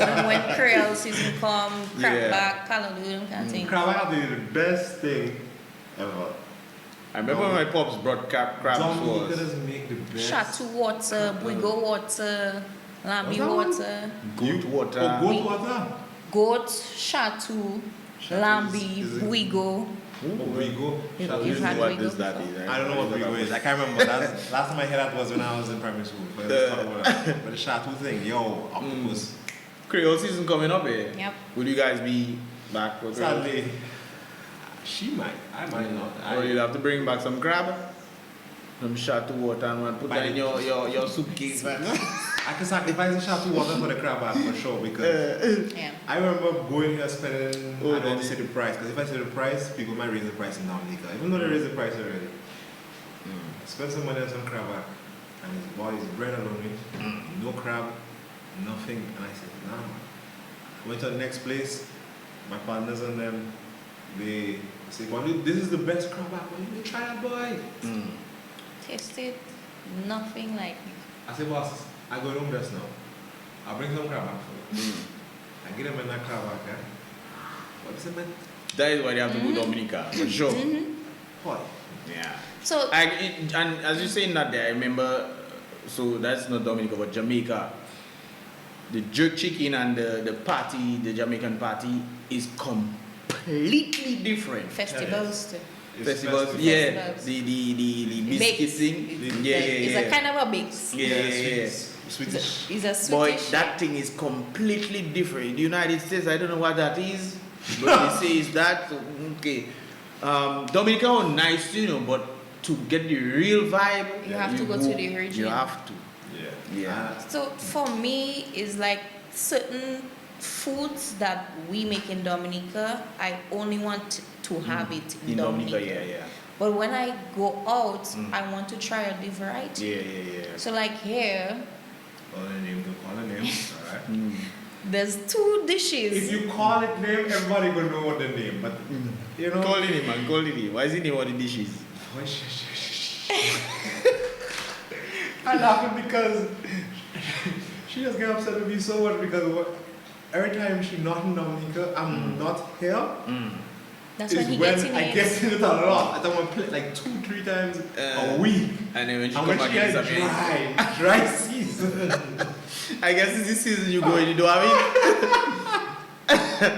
And when Creole season come, crabback, callaloo, kind of thing. Crabback is the best thing ever. I remember when my pops brought crabs Dominica for us. doesn't make the best. Chateau water, Buigo water, Lambi water. Goat water. Oh, goat water? Goat, Chateau, Lambi, Buigo. Buigo. You've had What Buigo does that before? is? I don't know what Buigo is. I can't remember. Last time I heard that was when I was in primary school. But the Chateau thing, yo, octopus. Creole season coming up here. Yep. Will you guys be back for Creole? Sadly, she might. I might not. Or you'll have to bring back some crab, some Chateau water, and put that in your suitcase, man. I can sacrifice the Chateau water for the crab for sure because I remember going here spending. I don't want to say the price because if I say the price, people might raise the price in Dominica, even though they raise the price already. I spent some money on some crab and his body's bread alone, no crab, nothing, and I said, nah. Man. Went to the next place, my partners and them, they say, well, this is the best crab. Well, you try that, boy. Tasted nothing like it. I said, boss, I go home just now. I'll bring some crab back for you. I get them in that crab back, eh? What's it, man? That is why they have to go to Dominica, for sure. Boy. Yeah. So And as you saying that there, I remember so that's not Dominica, but Jamaica. The jerk chicken and the party, the Jamaican party, is completely different. Festivals too. Festivals, yeah. The biscuit thing. It's a kind of a mix. Yeah. Swedish. It's a Swedish. Boy, that thing is completely different. In the United States, I don't know what that is, but they say it's that. So, okay. Dominica was nice, but to get the real vibe, You have to go to the origin. You have to. Yeah. So for me, it's like certain foods that we make in Dominica, I only want to have it in Dominica. Yeah. But when I go out, I want to try a different variety. Yeah. So like here, Call the name. Alright. there's 2 dishes. If you call it name, everybody will know what the name. But you know. Call it name, man. Call it name. Why is it name what the dishes? I'm laughing because she just get upset with me so much because every time she not in Dominica, I'm not here. That's is when he when gets in I it. get in it a lot. I don't want to play like 2-3 times a week. And then when she And come when she back, gets it's dry season. I guess it's this season you go in, you don't have it.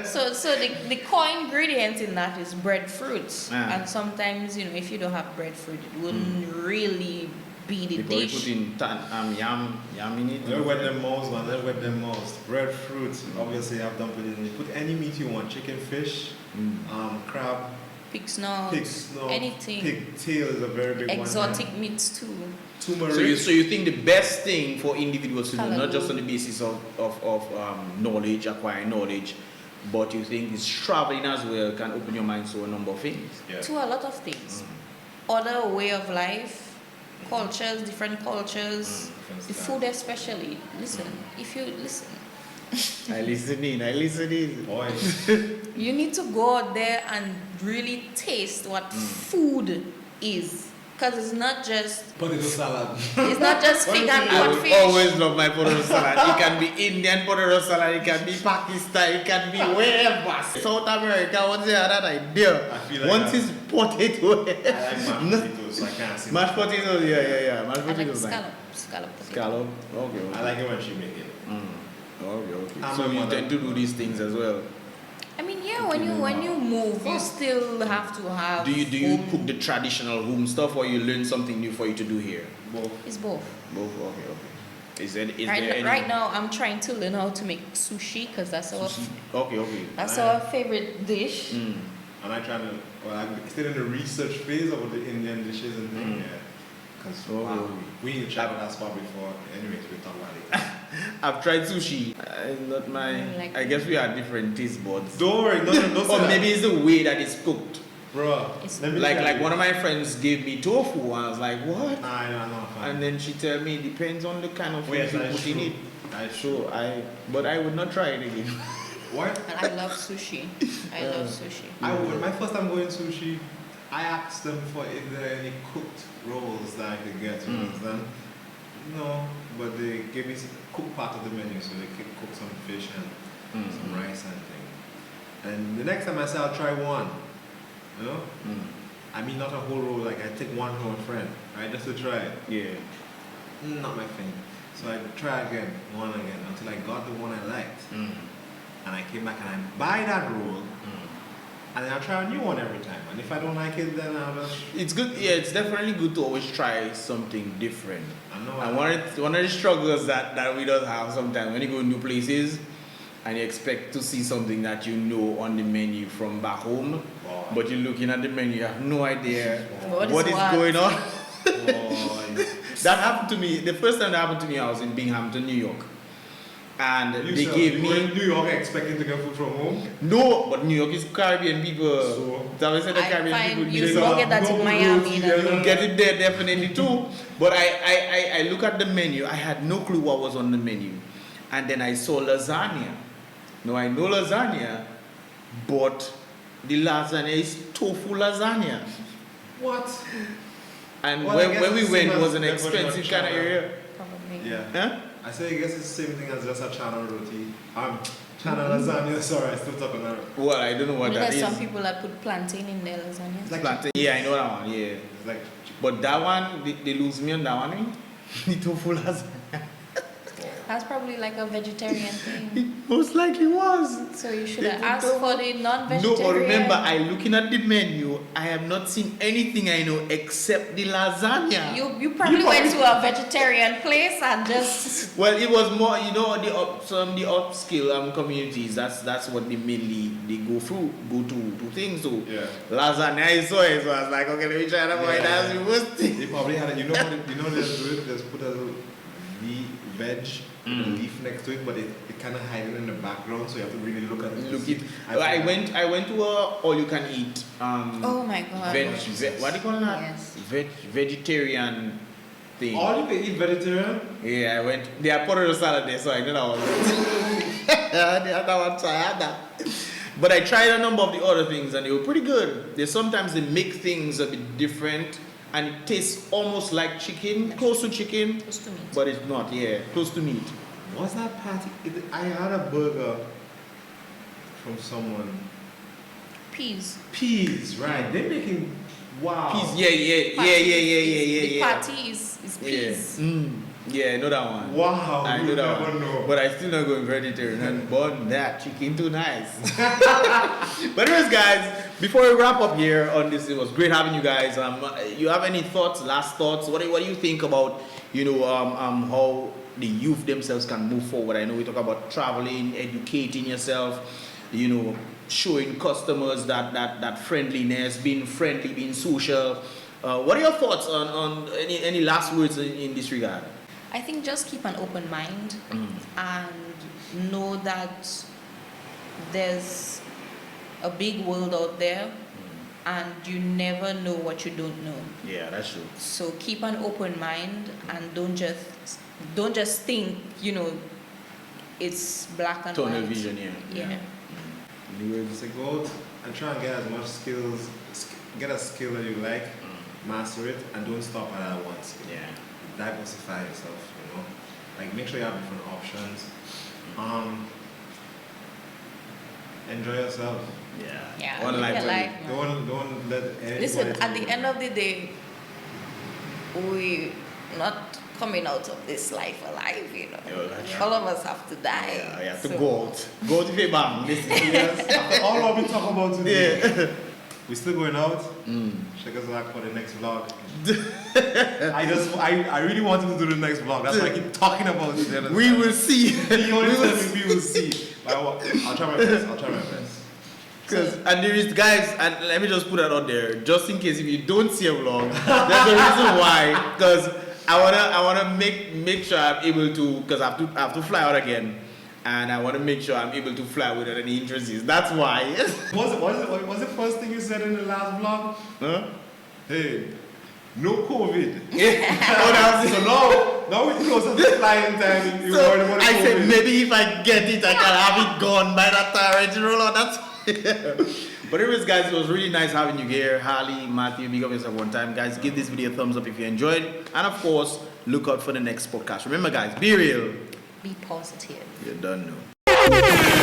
So the core ingredient in that is breadfruits. And sometimes, if you don't have breadfruit, it wouldn't really be the Because dish. you put in yam in it. Let's wet them most, man. Let's wet them most. Breadfruit, obviously, I've dumped it in. You put any meat you want: chicken, fish, crab, Pig snout, anything. Pig tail is a very big Exotic one. meats too. Turmeric. So you think the best thing for individuals to do, not just Hallelujah. on the basis of knowledge, acquiring knowledge, but you think is traveling as well can open your mind to a number of things. Yeah. To a lot of things. Other way of life, cultures, different cultures, the food especially. Listen, if you listen. I listen in. Boy. You need to go out there and really taste what food is. Because it's not just Potato salad. fig and I will codfish. always love my potato salad. It can be Indian potato salad, it can be Pakistan, it can be wherever. South America, what's the other idea? I feel like Once it's potato. I like mashed potatoes, so I can't see Mashed potatoes, yeah. Mashed I like potatoes. scallop potato. Scallop. Okay. I like it when she make it. Okay. I'm So a you mother. tend to do these things as well. I mean, yeah, when you move, you still have to have. Do you home. cook the traditional home stuff, or you learn something new for you to do here? Both. It's both. Both. Okay. Is there any Right now, I'm trying to learn how to make sushi because that's our sushi? Okay. that's our favorite dish. And I try to, I'm still in the research phase of the Indian dishes and things. Yeah. Because we didn't try that spot before. Anyways, we'll talk about it. I've tried sushi. Not my. I guess we are different taste buds. Don't worry, don't Or maybe it's the way that it's cooked. Bro, Like one of my friends gave me tofu, and I was like, what? I know. And then she told me it depends on the kind of food Yes, you that's put in true. it. That's So but I would not try it again. What? And I love sushi. I love sushi. My first time going sushi, I asked them for if there are any cooked rolls that I could get. You understand? No, but they gave me some cooked part of the menu, so they could cook some fish and some rice and things. And the next time I said I'll try one, I mean not a whole roll, like I take one from a friend, right, just to try it. Yeah. Not my thing. So I try again, one again, until I got the one I liked. And I came back and I buy that roll, and then I'll try a new one every time. And if I don't like it, then I'll just... It's good. Yeah, it's definitely good to always try something different. I know. And one of the struggles that we don't have sometimes when you go to new places and you expect to see something that you know on the menu from back home, but you're looking at the menu, you have no idea what is going on. That happened to me. The first time that happened to me, I was in Binghamton, New York. And they gave me... in New York expecting to get food from home? No, but New York is Caribbean people. So I said the Caribbean people... You don't get that in Miami. You get it there definitely too. But I look at the menu. I had no clue what was on the menu. And then I saw lasagna. Now I know lasagna, but the lasagna is tofu lasagna. What? And Well, I when guess we it's went, it same was an as expensive everybody kind of area. Probably. Yeah. Huh? I say I guess it's the same thing as just a chana roti. Chana lasagna, sorry, I still talking about it. Well, I don't know what that There's is. some people that put plantain in their lasagna. It's like Plantain. Yeah, I know that one. Yeah. It's like But that one, they lose me on that one. Eh? The tofu lasagna. That's probably like a vegetarian thing. It most likely was. So you should They have put asked tofu. for the No, non-vegetarian. but remember, I looking at the menu. I have not seen anything I know except the lasagna. You probably went to a vegetarian place and just. Well, it was more, the upscale communities. That's what they mainly they go to things. So Yeah. lasagna, I saw it, so I was like, okay, let me try that one. That's the worst thing. They probably had it. They do it. Just put a little veg, a leaf next to it, but it kind of hide it in the background, so you have to really look at it. Look it. I went to a all you can eat. Oh my god. What do you call that? Yes. Vegetarian thing. All you can eat vegetarian? Yeah, I went. They are potato salad there, so I know that was. The other one, so I had that. But I tried a number of the other things, and they were pretty good. Sometimes they make things a bit different, and it tastes almost like chicken, close to chicken, Close to meat. but it's not. Yeah, close to meat. What's that patty? I had a burger from someone. Peas. Peas, right? They're making wow. Peas. Yeah. The patty is peas. Yeah, I know that one. Wow, I you know that never one. know. But I still not going vegetarian. And burn that chicken too nice. But anyways, guys, before we wrap up here on this, it was great having you guys. You have any thoughts, last thoughts? What do you think about how the youth themselves can move forward? I know we talk about traveling, educating yourself, showing customers that friendliness, being friendly, being social. What are your thoughts on any last words in this regard? I think just keep an open mind and know that there's a big world out there and you never know what you don't know. Yeah, that's true. So keep an open mind and don't just think, it's black and Tunnel white. vision, Yeah. Anyway, just go out and try and get as much skills, get a skill that you like, master it, and don't stop at that one skill. Yeah. Diversify yourself, Like make sure you have different options. Enjoy yourself. Yeah, One live life. your life, man. Don't let anybody Listen, tell at the you. end of the day, we're not coming out of this life alive, Yeah, that's true. All of us have to die. Yeah, you have to So- go out. Go to the bank. This is Yes, after all what we talk about today, Yeah. we're still going out. Check us back for the next vlog. I really wanted to do the next vlog. That's why I keep talking about it. We will see. We will see. But I'll try my best. And there is, guys, and let me just put that out there, just in case if you don't see a vlog, there's a reason why. Because I wanna make sure I'm able to, because I have to fly out again, and I want to make sure I'm able to fly without any injuries. That's why. What's the first thing you said in the last vlog? Huh? Hey, no COVID. Oh, that was it. So now we're close to the flying time. You So worried about I COVID. said maybe if I get it, I can have it gone by that time. Right, roll out. That's. But anyways, guys, it was really nice having you here. Hallie, Matthew, big up yourself one time, guys. Give this video a thumbs up if you enjoyed, and of course, look out for the next podcast. Remember, guys, be real. Be positive. You don't know.